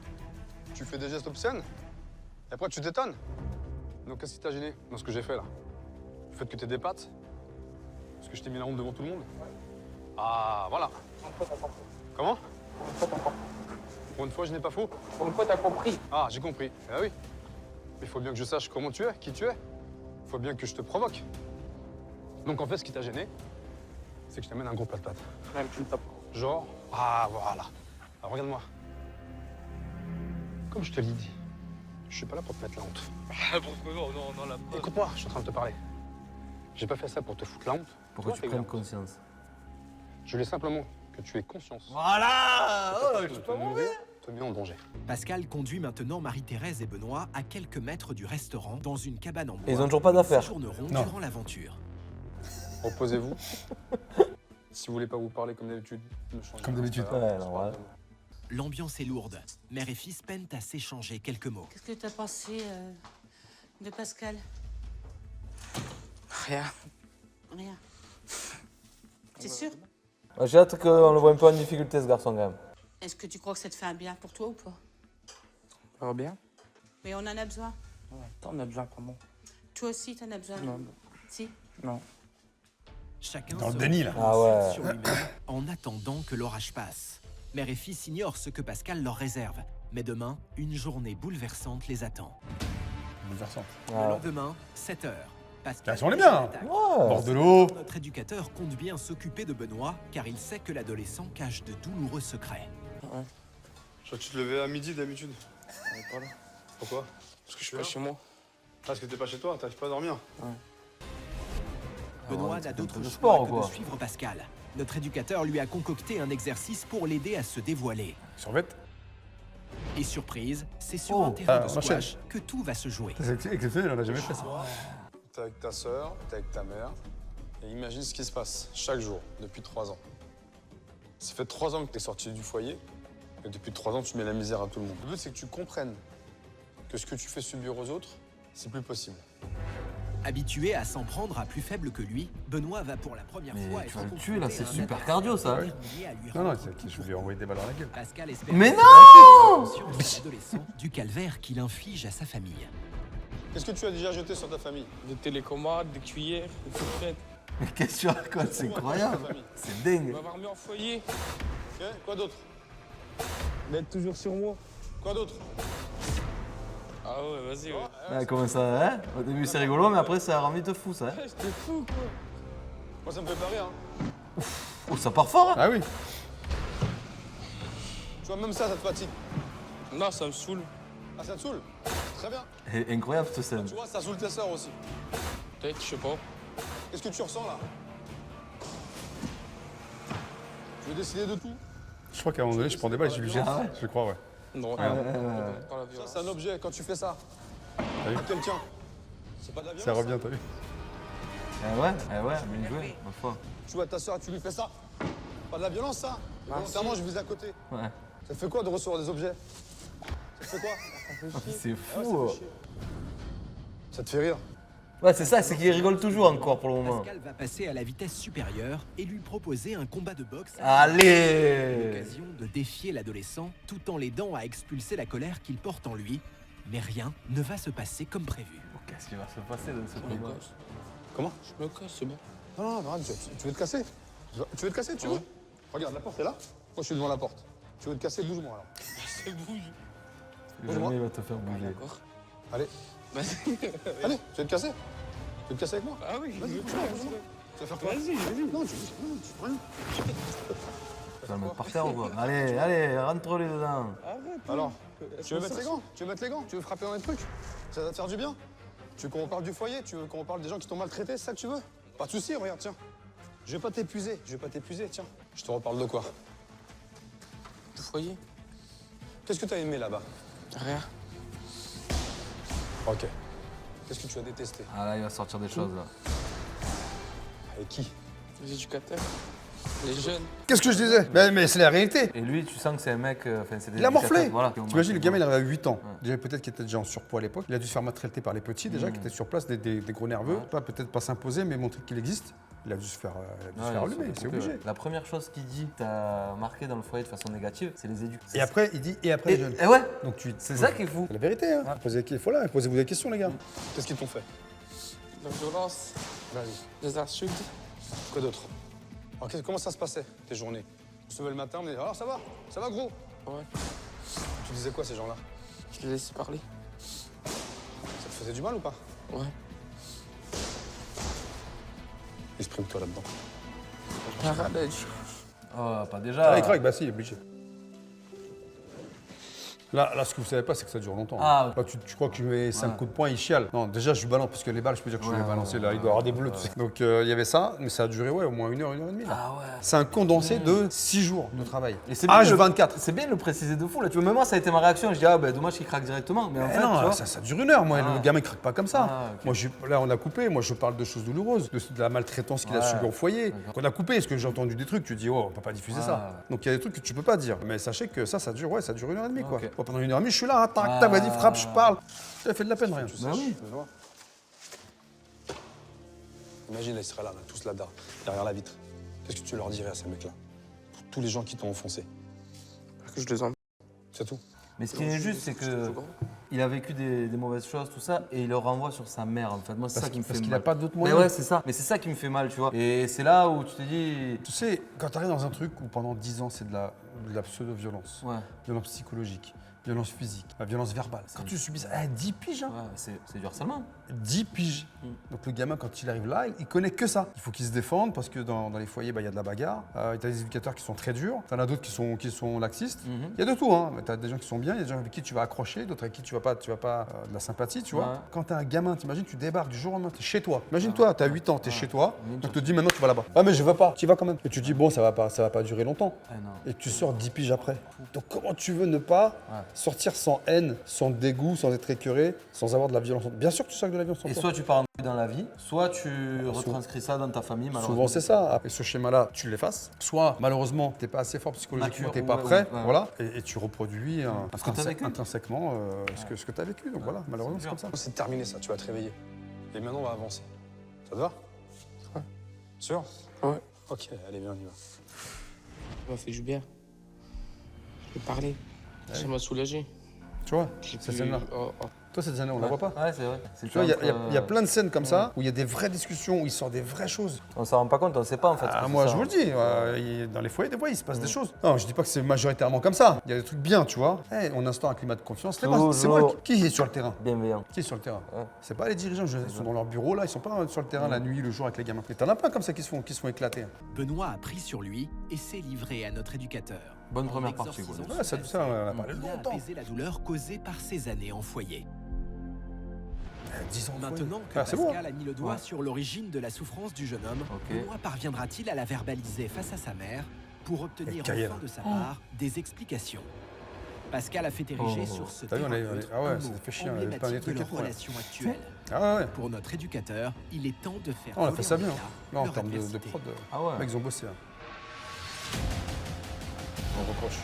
tu fais des gestes obscènes, et après tu t'étonnes. Donc qu'est-ce qui t'a gêné dans ce que j'ai fait là? Le fait que t'aies des pattes? Parce que je t'ai mis la honte devant tout le monde? Ah, voilà. Comment? Pour une fois, je n'ai pas faux. Pour une fois, t'as compris. Ah, j'ai compris. Ah oui. Il faut bien que je sache comment tu es, qui tu es. Il faut bien que je te provoque. Donc en fait, ce qui t'a gêné, c'est que je t'amène un gros plat de pâtes. Même tu me tapes. Genre, ah voilà. Alors regarde-moi. Comme je te l'ai dit, je suis pas là pour te mettre la honte. Ah, bon, non, la Écoute-moi, je suis en train de te parler. J'ai pas fait ça pour te foutre la honte. Pour que Toi, tu t'es prennes bien. conscience. Je voulais simplement que tu aies conscience. Voilà. Oh, de te mettre en danger. Pascal conduit maintenant Marie-Thérèse et Benoît à quelques mètres du restaurant dans une cabane en bois. Et ils ont toujours pas d'affaires. Ils séjourneront Non. durant l'aventure. Reposez-vous. Si vous voulez pas vous parler comme d'habitude, ne changez Comme pas, d'habitude. c'est pas grave, Ouais, c'est non, pas ouais. grave. L'ambiance est lourde. Mère et fils peinent à s'échanger quelques mots. Qu'est-ce que tu as pensé de Pascal? Rien. Rien. T'es sûr? Ouais, j'ai hâte qu'on le voit un peu en difficulté, ce garçon, quand même. Est-ce que tu crois que ça te fait un bien pour toi ou pas? Ça va bien? Mais on en a besoin. Ouais, t'en as besoin, comment? Toi aussi, t'en as besoin. Non. Si. Non. Chacun Dans le se déni, là. reconcentre Ah ouais. sur lui-même en attendant que l'orage passe. Mère et fils ignorent ce que Pascal leur réserve. Mais demain, une journée bouleversante les attend. Bouleversant. Le Ah. lendemain, 7 h. Pascal Ça, on est bien. attaque. Ouais. Bord de l'eau. Notre éducateur compte bien s'occuper de Benoît car il sait que l'adolescent cache de douloureux secrets. Je vois que tu te levais à midi d'habitude. On est pas là. Pourquoi? Parce que je suis pas chez moi. Parce que t'es pas chez toi, t'arrives pas à dormir. Benoît ouais, n'a c'est d'autre le choix sport, que quoi. de suivre Pascal. Notre éducateur lui a concocté un exercice pour l'aider à se dévoiler. Survette. Et surprise, c'est sur Oh, un terrain de on enchaîne. squash que tout va se jouer. C'est exceptionnel, on l'a jamais fait ça. T'es avec ta sœur, t'es avec ta mère. Et imagine ce qui se passe chaque jour, depuis 3 ans. Ça fait 3 ans que t'es sorti du foyer. Et depuis 3 ans, tu mets la misère à tout le monde. Le but, c'est que tu comprennes que ce que tu fais subir aux autres, c'est plus possible. Habitué à s'en prendre à plus faible que lui, Benoît va pour la première Mais fois tu être vas le confronté tuer, là, à c'est un super adversaire cardio, ça. déterminé à lui Non, non, rendre je vais envoyer des balles dans la gueule. Pascal espère Mais que non conscience de l'adolescent du calvaire qu'il inflige à sa famille. Qu'est-ce que tu as déjà jeté sur ta famille? Des télécommandes, des cuillères, des fourchettes. Mais qu'est-ce que tu racontes? C'est incroyable. C'est dingue. M'avoir mis en foyer. Ok, quoi d'autre? D'être toujours sur moi. Quoi d'autre? Ah ouais, vas-y, ouais. Ah, comment ça, hein? Au début, c'est rigolo, mais après, ça rend vite fou, ça. Hein? J'étais fou, quoi. Moi, ça me fait pas rire. Hein. Oh, ça part fort, hein? Ah oui. Tu vois, même ça te fatigue. Non, ça me saoule. Ah, ça te saoule? Très bien. Et incroyable, cette scène. Tu vois, ça saoule tes sœurs aussi. Peut-être, je sais pas. Qu'est-ce que tu ressens là? Tu veux décider de tout? Je crois qu'à un moment donné, je prends des balles, je lui jette. Ah ouais. Je crois, ouais. Non, ouais, non, ouais. pas la Ça, violence. c'est un objet. Quand tu fais ça vu à quelqu'un, c'est pas de la violence. Ça revient, t'as vu? Eh ouais, bien joué, ma foi. Tu vois ta sœur et tu lui fais ça. Pas de la violence, ça. Et volontairement, je vise à côté. Ouais. Ça te fait quoi de recevoir des objets? Ça te fait quoi? C'est Ah ouais, fou. ça fait chier. Ça te fait rire? Ouais, c'est ça, c'est qu'il rigole toujours encore pour le moment. Pascal va passer à la vitesse supérieure et lui proposer un combat de boxe. Allez! L'occasion de défier l'adolescent tout en l'aidant à expulser la colère qu'il porte en lui. Mais rien ne va se passer comme prévu. Qu'est-ce qui va se passer dans ce Je me combat? casse. Comment? Je me casse, c'est bon. Non, non, tu veux te casser? Tu veux te casser, tu veux? Regarde, la porte est là. Moi, je suis devant la porte. Tu veux te casser, bouge-moi alors. C'est bouge. Jamais il va te faire bouger. Encore. Allez, Vas-y. allez, tu veux te casser? Tu veux te casser avec moi? Ah oui, Vas-y, bouge-moi, bouge-moi. Tu vas faire quoi? Vas-y, vas-y. Non, tu prends rien. Tu vas le mettre par terre ou quoi? Allez, allez, rentre-les dedans. Arrête. Alors, tu veux mettre les gants? Tu veux mettre les gants? Tu veux frapper dans les trucs? Ça va te faire du bien? Tu veux qu'on parle du foyer? Tu veux qu'on parle des gens qui t'ont maltraité? C'est ça que tu veux? Pas de soucis, regarde, tiens. Je vais pas t'épuiser, tiens. Je te reparle de quoi? Du foyer. Qu'est-ce que t'as aimé là-bas? Rien. Ok. Qu'est-ce que tu as détesté? Ah là, il va sortir des choses là. Avec qui? Les éducateurs. Les jeunes. Qu'est-ce que je disais? Mais c'est la réalité. Et lui, tu sens que c'est un mec. Enfin, c'est des Il a morflé. éducateurs, voilà, qui ont T'imagines, le marqué. gamin, il arrive à 8 ans. Déjà, peut-être qu'il était déjà en surpoids à l'époque. Il a dû se faire maltraiter par les petits, déjà, qui étaient sur place, des gros nerveux. Pas peut-être pas s'imposer, mais montrer qu'il existe. Il a dû se faire, Ouais, allumer, il c'est s'est obligé. coupé, ouais. La première chose qu'il dit, t'as marqué dans le foyer de façon négative, c'est les éducateurs. Et après, il dit, et après les jeunes. Et ouais, Donc c'est ça qui est fou. C'est la vérité, hein. Posez-vous des questions, les gars. Qu'est-ce qu'ils t'ont fait? La violence. Vas-y. Les insultes. Quoi d'autre? Alors, comment ça se passait, tes journées? On se levait le matin, on me disait, alors ça va gros? Ouais. Tu disais quoi, ces gens-là? Je les laissais parler. Ça te faisait du mal ou pas? Ouais. Exprime-toi là-dedans. Arrête de dire. Oh, pas déjà. Ah, il craque, bah si, il est obligé. Là, ce que vous savez pas, c'est que ça dure longtemps. Ah. Là, tu crois que tu mets 5 coups de poing, il chiale. Non, déjà, je lui balance, parce que les balles, je peux dire que je lui ai balancé, là, il doit avoir des bleus, tu sais. Donc, il y avait ça, mais ça a duré, ouais, au moins 1 heure, 1 heure et demie, là. Ah ouais. C'est un condensé de 6 jours de travail. Et c'est bien Âge de- 24. C'est bien de le préciser de fou là. Tu vois, même moi, ça a été ma réaction. Je dis, ah ben dommage qu'il craque directement. Mais en Eh fait, non, tu vois, ça dure 1 heure, moi, Ah. le gamin, il craque pas comme ça. Ah, ok. Moi, là, on a coupé, moi, je parle de choses douloureuses, de la maltraitance qu'il a Ouais. subie au foyer. D'accord. On a coupé, parce que j'ai entendu des trucs, tu dis, oh, on peut pas diffuser Ah. ça. Donc, il y a des trucs que tu peux pas dire. Mais sachez que ça dure 1 heure et demie, quoi. Ok. Moi, pendant 1 heure et demie, je suis là, hein, tac, tac, vas-y, frappe, je parle. Ça fait de la peine, rien. Bah oui. Benoît. Imagine, là, ils seraient là, tous là, derrière la vitre. Qu'est-ce que tu leur dirais à ces mecs-là? Pour tous les gens qui t'ont enfoncé. Que je les en. C'est tout. Mais ce qui est injuste, c'est que il a vécu des mauvaises choses, tout ça, et il le renvoie sur sa mère. En fait, moi, c'est ça qui me fait Parce mal. qu'il a pas d'autre Mais moyen. ouais, c'est ça. Mais c'est ça qui me fait mal, tu vois. Et c'est là où tu te dis, Tu sais, quand tu arrives dans un truc où pendant 10 ans, c'est de la pseudo-violence, ouais. violence psychologique, violence physique, la violence verbale. Quand tu subis ça, 10 piges, hein. Ouais, c'est du harcèlement. 10 piges. Donc le gamin, quand il arrive là, il connaît que ça. Il faut qu'il se défende parce que dans les foyers, il y a de la bagarre. Tu as des éducateurs qui sont très durs. Tu en as d'autres qui sont laxistes. Il y a de tout. Hein. Tu as des gens qui sont bien, il y a des gens avec qui tu vas accrocher, d'autres avec qui tu vas pas de la sympathie, tu vois. Ouais. Quand tu as un gamin, t'imagines, tu débarques du jour au lendemain, tu es chez toi. Imagine-toi, tu as 8 ans, tu es chez toi. Donc tu te dis maintenant tu vas là-bas. Ah mais je veux pas, tu y vas quand même. Et tu te dis bon, ça va pas durer longtemps. Ah, non. Et tu sors 10 piges après. Donc comment tu veux ne pas sortir sans haine, sans dégoût, sans être écœuré, sans avoir de la violence? Bien sûr que tu sors avec de la violence en Et toi. soit tu pars en dans la vie, soit tu retranscris ça dans ta famille, malheureusement. Souvent c'est ça. Et ce schéma-là, tu l'effaces. Soit malheureusement, t'es pas assez fort psychologiquement, Nature, t'es pas ouais, prêt, ouais. voilà, et tu reproduis Ce que t'as vécu. intrinsèquement ce que tu as vécu. Donc voilà, malheureusement c'est comme ça. C'est terminé ça, tu vas te réveiller. Et maintenant on va avancer. Ça te va? Ouais. Sûr? Ouais. Ok, allez viens, on y va. Ça m'a fait du bien. Je peux parler. Ça m'a soulagé. Tu vois, J'ai cette pu- scène-là. oh, oh. Toi, cette scène-là, on la voit pas. Ouais, c'est vrai. Tu vois, il y a plein de scènes comme ça où il y a des vraies discussions, où il sort des vraies choses. On s'en rend pas compte, on sait pas en fait. Ah, que c'est moi, ça. je vous le dis, dans les foyers, des fois, il se passe des choses. Non, je dis pas que c'est majoritairement comme ça. Il y a des trucs bien, tu vois. On instaure un climat de confiance. C'est moi qui est sur le terrain. Bienveillant. Qui est sur le terrain? Ouais. C'est pas les dirigeants, ils sont dans leur bureau là, ils sont pas sur le terrain la nuit, le jour avec les gamins. Et t'en as plein comme ça qui se font éclater. Benoît a pris sur lui et s'est livré à notre éducateur. Bonne En première partie, exorcisant quoi. Ouais, ça, son ça, on en a parlé il a longtemps. apaisé la douleur causée par ses années en foyer. 10 ans de Maintenant que foyer. C'est bon. Pascal a mis le doigt sur l'origine de la souffrance du jeune homme, Ok. Benoît parviendra-t-il à la verbaliser face à sa mère pour obtenir Cayenne. enfin de sa part des explications? Pascal a fait ériger sur ce T'as vu, on est- terrain neutre ah ouais, un ça mot fait chier, on avait pas emblématique des trucs de et leur tout, ouais. relation actuelle. Ah ouais. Pour notre éducateur, il est temps de faire On a voler fait ça en bien. éclats Là, en leur termes de adversité. prod, Ah ouais. les mecs, ils ont bossé. Hein. On reproche.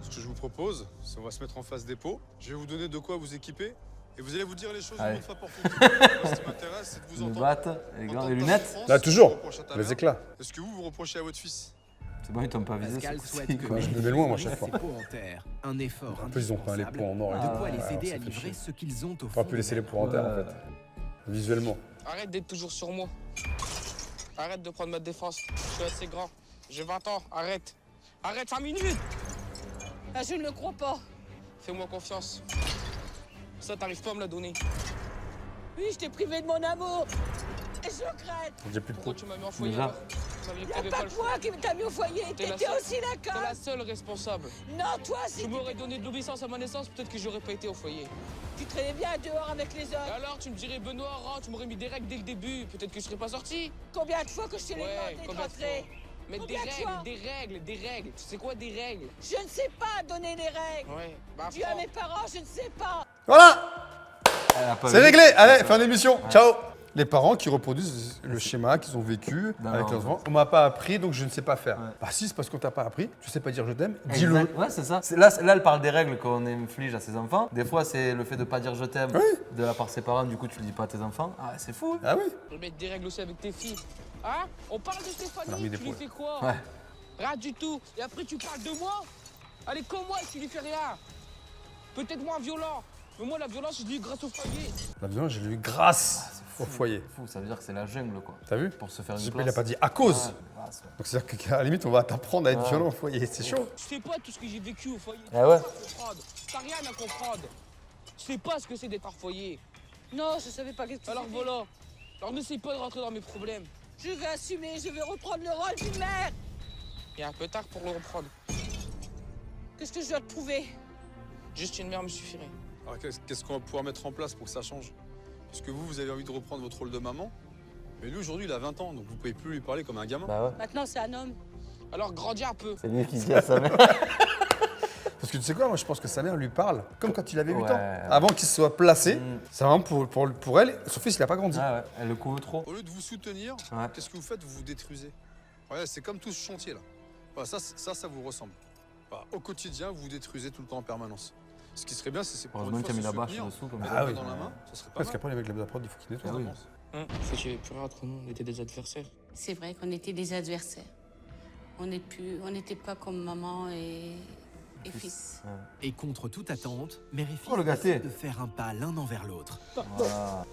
Ce que je vous propose, c'est qu'on va se mettre en face des pots. Je vais vous donner de quoi vous équiper. Et vous allez vous dire les choses une Allez. bonne fois pour toutes. Moi, ce qui m'intéresse, c'est de vous Une entendre. batte, les gants, Entendre les ta lunettes. souffrance, Là, ce que toujours. tu reproches à ta Les mère. éclats. Et ce que vous reprochez à votre fils. C'est bon, ils t'ont pas visé. Pascal ce souhaite coup-ci, que quoi. je me mets loin, moi, à chaque ses fois. pots en terre, un effort En plus, ils ont peint les pots en or et de tout. quoi Ouais, les ça aider à fait livrer chier. ce qu'ils ont au On fond va plus laisser les d'eux-mêmes. pots en terre, en fait. Visuellement. Arrête d'être toujours sur moi. Arrête de prendre ma défense. Je suis assez grand. J'ai 20 ans. Arrête. Arrête 5 minutes. Ah, je ne le crois pas. Fais-moi confiance. Ça, t'arrives pas à me la donner. Oui, je t'ai privé de mon amour. Et je regrette. J'ai plus de Pourquoi pots. tu m'as mis en foyer Déjà. alors Ça veut dire que Il t'avais n'y a pas le que choix. moi qui t'a mis au foyer. T'es la T'étais seule- aussi T'es d'accord. la seule responsable. Non, toi, si Tu m'aurais donné de l'obéissance à ma naissance, peut-être que j'aurais pas été au foyer. tu traînais bien dehors avec les Et autres. alors, tu me dirais, Benoît, rentre, tu m'aurais mis des règles dès le début. Peut-être que je serais pas sorti. Combien de fois que je t'ai Ouais, demandé de combien de rentrer? fois Mettre des Combien de fois règles, des règles, des règles. Tu sais quoi, des règles Je ne sais pas donner les règles. Ouais, bah Dû à prends. mes parents, je ne sais pas. Voilà. Elle a pas C'est vu. réglé. Allez, fin d'émission. Ciao. Les parents qui reproduisent le schéma qu'ils ont vécu Non, avec non, leurs enfants. On m'a pas appris, donc je ne sais pas faire. Ouais. Bah si, c'est parce qu'on t'a pas appris. Tu sais pas dire je t'aime. Dis-le. Exact. Ouais, c'est ça. Là, elle parle des règles qu'on inflige à ses enfants. Des fois, c'est le fait de pas dire je t'aime de la part de ses parents. Du coup, tu le dis pas à tes enfants. Ah, c'est fou. Ah oui. Je vais mettre des règles aussi avec tes filles. Hein On parle de On a Stéphanie, remis des tu lui poils. fais quoi Ouais. Rien du tout. Et après, tu parles de moi Elle est comme moi et tu lui fais rien. Peut-être moins violent. Mais moi, la violence, je l'ai eu grâce au foyer. La violence, j'ai eu grâce au foyer. Fou, ça veut dire que c'est la jungle, quoi. T'as vu? Pour se faire une Il place. a pas dit à cause. Ouais, grâce, ouais. Donc c'est-à-dire qu'à la limite, on va t'apprendre à être Ouais. violent au foyer. C'est chaud. Tu sais pas tout ce que j'ai vécu au foyer. Tu Ah ouais. peux pas comprendre. T'as rien à comprendre. Tu sais pas ce que c'est d'être hors foyer. Non, je savais pas qu'est-ce que Alors c'était. voilà. Alors n'essaie pas de rentrer dans mes problèmes. Je vais assumer, je vais reprendre le rôle d'une mère. Il est un peu tard pour le reprendre. Qu'est-ce que je dois te prouver? Juste une mère me suffirait. Alors qu'est-ce qu'on va pouvoir mettre en place pour que ça change? Parce que vous avez envie de reprendre votre rôle de maman. Mais lui, aujourd'hui, il a 20 ans, donc vous pouvez plus lui parler comme un gamin. Bah ouais. Maintenant, c'est un homme. Alors grandis un peu. C'est lui qui dit à sa mère. Parce que tu sais quoi, moi je pense que sa mère lui parle comme quand il avait 8 ans. Ouais. Avant qu'il se soit placé, c'est vraiment pour elle. Son fils, il a pas grandi. Ah ouais, elle le couvre trop. Au lieu de vous soutenir, Ouais. qu'est-ce que vous faites? Vous vous détruisez. Ouais, c'est comme tout ce chantier là. Voilà, ça vous ressemble. Voilà, au quotidien, vous vous détruisez tout le temps en permanence. Ce qui serait bien, c'est pour Heureusement une qu'il fois a se mis la bâche soutenir, dessous comme Ah ça. oui. dans la main, ça serait pas Parce mal. qu'après, les mecs de la prod, il faut qu'ils nettoient. Ah oui. C'est qu'il n'y avait plus rien entre nous, on était des adversaires. C'est vrai qu'on était des adversaires. On n'était pas comme maman et fils. Et contre toute attente, mère et fils Oh, le gâté. décident de faire un pas l'un envers l'autre. Voilà.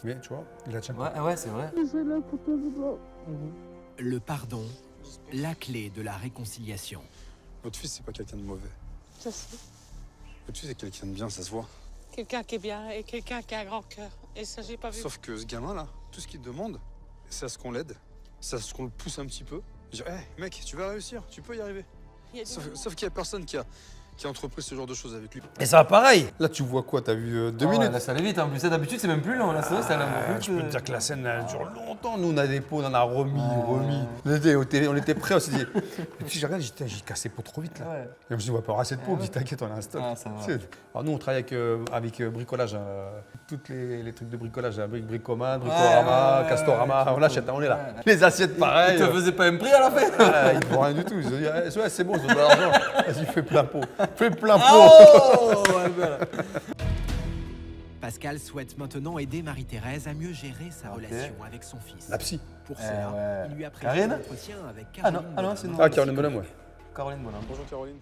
Mais tu vois, il a tient. Ouais, ouais, c'est vrai. Le pardon la clé de la réconciliation. Votre fils, c'est pas quelqu'un de mauvais. Ça, c'est Votre fils, c'est quelqu'un de bien, ça se voit. quelqu'un qui est bien et quelqu'un qui a un grand cœur. Et ça, j'ai pas vu. Sauf que ce gamin-là, tout ce qu'il demande, c'est à ce qu'on l'aide, c'est à ce qu'on le pousse un petit peu. Dire, hé, mec, tu vas réussir, tu peux y arriver. Il y a des moments- Sauf qu'il y a personne qui a entrepris ce genre de choses avec lui. Et ça va pareil. Là, tu vois quoi? T'as vu 2 Ouais, minutes? là, ça allait vite. En plus, ça, d'habitude, c'est même plus long. Là, c'est vrai, ça allait un peu plus. Je peux te dire que la scène, elle dure longtemps. Nous, on a des pots, on en a remis. On était prêts, on s'est dit. Et puis, j'ai regardé, j'ai cassé les pots trop vite, là. Ouais. Et je me suis dit, on va pas avoir assez de pots. On me dit, t'inquiète, on a un stock. Ah, ça va. Alors, nous, on travaille avec bricolage, tous les trucs de bricolage, Bricoman, Ouais, Bricorama, ouais, Castorama, ouais, on achète, on est là. ouais. Les assiettes, pareil. Tu te faisais pas un prix à la fin? Ils ne font rien du tout. Ils se disent, ouais, c'est bon, ils ont de l'argent. Vas-y, fais plein pot. Fais plein pot. Oh ouais, belle. Pascal souhaite maintenant aider Marie-Thérèse à mieux gérer sa relation avec son fils. La psy. Pour Eh cela, ouais. il lui a prévu Caroline un entretien avec Ah non, Caroline. ah non, c'est non. Ah, Caroline Bonhomme, ouais. Caroline Bonhomme. Bonjour Caroline.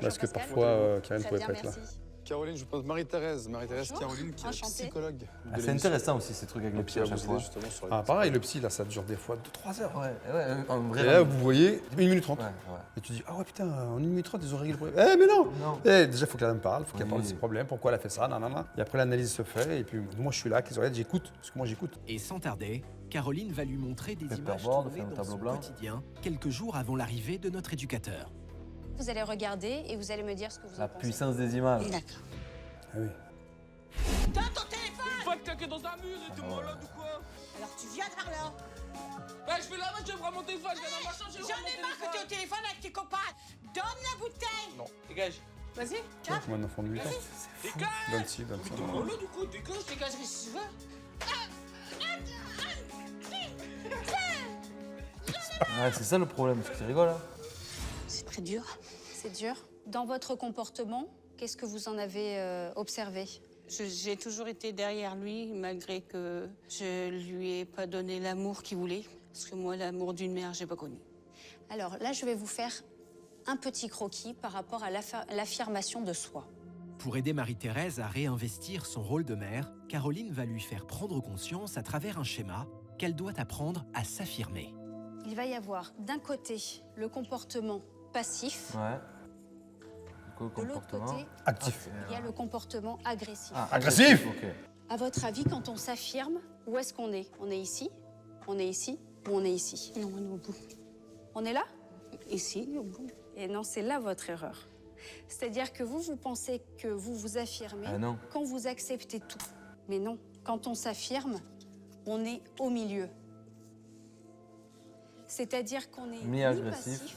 Parce que Pascal. parfois, Karine Très pouvait bien, pas être là. merci. Caroline, je vous présente Marie-Thérèse. Marie-Thérèse Bonjour, Caroline, qui est enchantée. psychologue. de Ah, c'est l'émission. intéressant aussi ces trucs avec les Et psy puis à à chaque vous fois. aider justement sur les Ah, pareil, le psy, là, ça dure des fois 2-3 heures. Ouais, en vrai. Et là, vous voyez, 1 minute 30. Ouais, ouais. Et tu dis, ah ouais, putain, en 1 minute 30, ils ont réglé le problème. Eh, mais non, Non. Eh, déjà, il faut que la dame parle, il faut qu'elle Oui. parle de ses problèmes, pourquoi elle a fait ça, nanana. Et après, l'analyse se fait, et puis moi, je suis là, avec les oreillettes, j'écoute, parce que moi, j'écoute. Et sans tarder, Caroline va lui montrer des images Paperboard, tournées faire un dans tableau son blanc. quotidien, quelques jours avant l'arrivée de notre éducateur. Vous allez regarder et vous allez me dire ce que vous La en pensez. puissance des images. D'accord. Ah oui. Donne ton téléphone. Une fois que quelqu'un dans un mur, t'es malade ou quoi? Alors tu viens par là. Bah, je fais la main, je vais prendre mon téléphone, je vais dans ma chambre, je vais J'en prendre ai mon marre que tu es au téléphone. téléphone avec tes copains. Donne la bouteille. Non, dégage. Vas-y. Tu vois, comme un enfant de 8 ans. Dégage. Donne ci, donne ça. T'es malade ou quoi? Dégage. Dégage ce que tu veux. Ouais, c'est ça le problème, parce que tu rigoles. Hein. C'est très dur. C'est dur. Dans votre comportement, qu'est-ce que vous en avez observé? J'ai toujours été derrière lui, malgré que je lui ai pas donné l'amour qu'il voulait. Parce que moi, l'amour d'une mère, j'ai pas connu. Alors là, je vais vous faire un petit croquis par rapport à l'affirmation de soi. Pour aider Marie-Thérèse à réinvestir son rôle de mère, Caroline va lui faire prendre conscience à travers un schéma qu'elle doit apprendre à s'affirmer. Il va y avoir d'un côté le comportement passif, Ouais. Du coup, de l'autre comportement. côté, Actif. il y a le comportement agressif. Ah, Agressif. Ok. À votre avis, quand on s'affirme, où est-ce qu'on est? On est ici, on est ici ou on est ici? Non, on est au bout. On est là? Ici, au bout. Et non, c'est là votre erreur. C'est-à-dire que vous pensez que vous vous affirmez Ah non. quand vous acceptez tout. Mais non, quand on s'affirme, on est au milieu. C'est-à-dire qu'on est ni Mi-agressif. passif,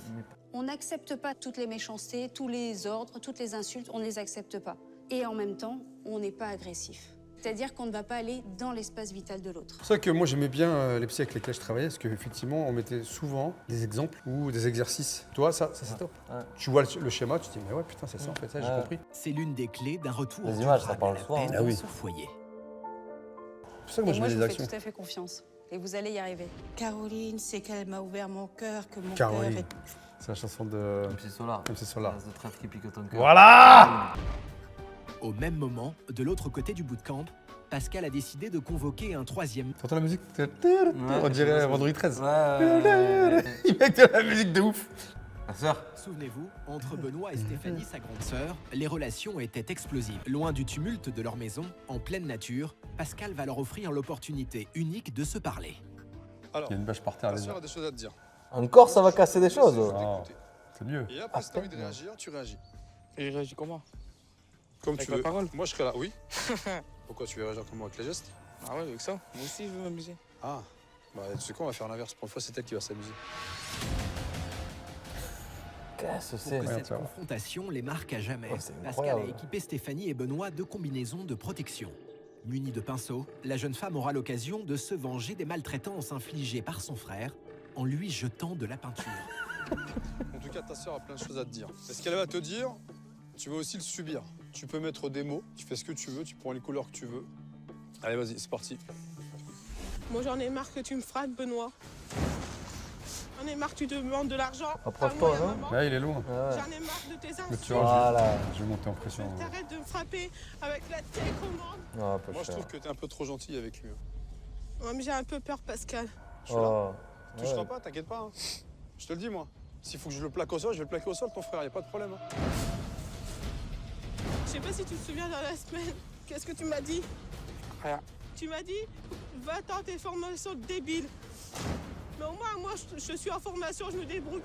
on n'accepte pas toutes les méchancetés, tous les ordres, toutes les insultes, on ne les accepte pas. Et en même temps, on n'est pas agressif. C'est-à-dire qu'on ne va pas aller dans l'espace vital de l'autre. C'est pour ça que moi j'aimais bien les psys avec lesquels je travaillais, parce qu'effectivement on mettait souvent des exemples ou des exercices. Toi, ça c'est top. Ouais. Tu vois le schéma, tu te dis, mais ouais, putain, c'est ça en fait, ça j'ai Ouais. compris. C'est l'une des clés d'un retour Les images, ça durable parle à la souvent, paix hein. Ah oui. dans son foyer. C'est pour ça que moi Et moi, j'aimais je les vous fais actions. tout à fait confiance. Et vous allez y arriver. Caroline, c'est qu'elle m'a ouvert mon cœur, que mon Caroline. cœur est... C'est la chanson de MC Solar. MC Solar. L'as de traître qui pique ton cœur. Voilà. Au même moment, de l'autre côté du bootcamp, Pascal a décidé de convoquer un troisième. T'entends la musique? On Ouais, dirait Vendredi 13. Ouais. Il met de la musique de ouf. Ma sœur. Souvenez-vous, entre Benoît et Stéphanie, sa grande sœur, les relations étaient explosives. Loin du tumulte de leur maison, en pleine nature, Pascal va leur offrir l'opportunité unique de se parler. Alors, Il y a une bâche par terre, ta les sœur gars. a des choses à te dire. Encore, ça va casser des choses. Je vais Oh. t'écouter. C'est mieux. Et après, si t'as envie de réagir, tu réagis. Et il réagit comment? Comme Avec tu la veux. parole? Moi, je serai là, oui. Pourquoi tu veux réagir comme moi avec les gestes? Ah ouais, avec ça? Moi aussi, je veux m'amuser. Ah, bah tu sais quoi, on va faire l'inverse. Pour une fois, c'est elle qui va s'amuser. Qu'est-ce que Pour c'est que Ouais, cette ça va. confrontation les marque à jamais, Oh, c'est Pascal a incroyable. équipé Stéphanie et Benoît de combinaisons de protection. Munie de pinceaux, la jeune femme aura l'occasion de se venger des maltraitances infligées par son frère en lui jetant de la peinture. En tout cas, ta sœur a plein de choses à te dire. Et ce qu'elle va te dire, tu vas aussi le subir. Tu peux mettre des mots, tu fais ce que tu veux, tu prends les couleurs que tu veux. Allez, vas-y, c'est parti. Moi, j'en ai marre que tu me frappes, Benoît. J'en ai marre que tu demandes de l'argent. Approche-toi, à moi et à non maman. Là, il est loin. Ouais. J'en ai marre de tes Mais insultes. tu vois, Voilà. je vais monter en pression. T'arrêtes de me frapper avec la télécommande. Non, pas Moi, je cher. trouve que t'es un peu trop gentil avec lui. Ouais, mais j'ai un peu peur, Pascal. Je suis là. Oh. Tu toucheras Ouais. pas, t'inquiète pas. Hein. Je te le dis, moi. S'il faut que je le plaque au sol, je vais le plaquer au sol, ton frère, y a pas de problème. Hein. Je sais pas si tu te souviens dans la semaine. Qu'est-ce que tu m'as dit? Rien. Tu m'as dit, va-t'en tes formations débiles. Mais au moins, moi, je suis en formation, je me débrouille.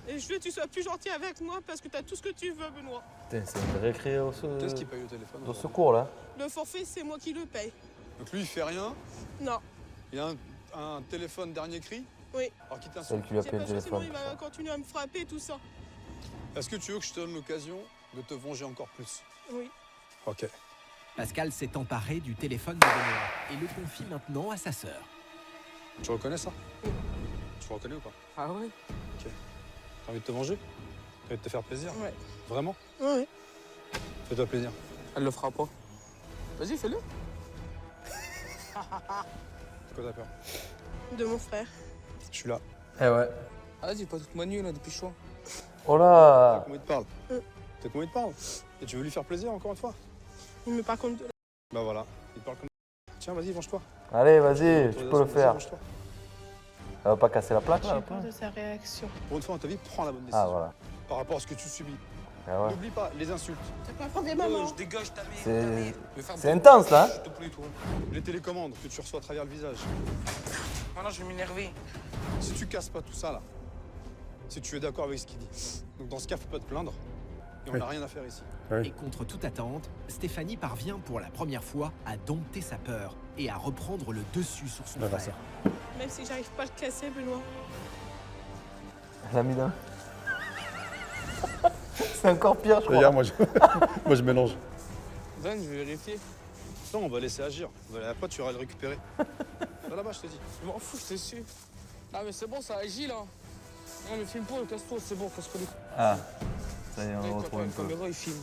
Et je veux que tu sois plus gentil avec moi parce que tu as tout ce que tu veux, Benoît. Putain, c'est une récré au Qu'est-ce qui paye le téléphone? au secours là. Le forfait, c'est moi qui le paye. Donc lui, il fait rien. Non. Il a un téléphone dernier cri. Oui. Alors qui Celle t'insulte. qui lui a C'est payé parce le que sinon, téléphone. il va continuer à me frapper, tout ça. Est-ce que tu veux que je te donne l'occasion de te venger encore plus? Oui. Ok. Pascal s'est emparé du téléphone de Benoît et le confie maintenant à sa sœur. Tu reconnais ça? Tu le reconnais ou pas? Ah ouais? T'as envie de te venger? T'as envie de te faire plaisir? Ouais. Vraiment? Oui. Fais-toi plaisir. Elle le fera pas. Vas-y, fais-le. Pourquoi t'as peur? De mon frère. Je suis là. Eh ouais. Ah, vas-y, pas toute ma nuit là depuis chaud. Oh là. Comment il te parle? T'as comment il te parle? Et tu veux lui faire plaisir encore une fois? Il me parle comme de la... Bah voilà, il te parle comme... Tiens, vas-y, venge-toi. Allez, vas-y, tu peux le Vas-y, faire. venge-toi. Elle va pas casser la plaque là J'ai après. peur de sa réaction. Pour une fois dans ta vie, prends la bonne décision. Ah voilà. Par rapport à ce que tu subis. Ah ouais. N'oublie pas les insultes, T'as pas fondé maman. Je dégage ta mère. C'est intense là. Je te prie, toi. les télécommandes que tu reçois à travers le visage. Maintenant, je vais m'énerver. Si tu casses pas tout ça là, si tu es d'accord avec ce qu'il dit, donc dans ce cas, faut pas te plaindre. Et on n'a rien à faire ici. Et contre toute attente, Stéphanie parvient pour la première fois à dompter sa peur et à reprendre le dessus sur son Voilà frère. Même si j'arrive pas à le casser, Benoît. Elle a mis d'un. C'est encore pire, je crois. Regarde, moi je mélange. Donne, je vais vérifier. Non, on va laisser agir. Après, tu iras le récupérer. Va là-bas, je te dis. Je m'en fous, je t'ai su. Ah, mais c'est bon, ça agit là. Non, mais filme pas, casse-toi, c'est bon, casse pas les couilles. Ah, ça y est, Mec, on quand retrouve t'as un une peu. caméra, il filme.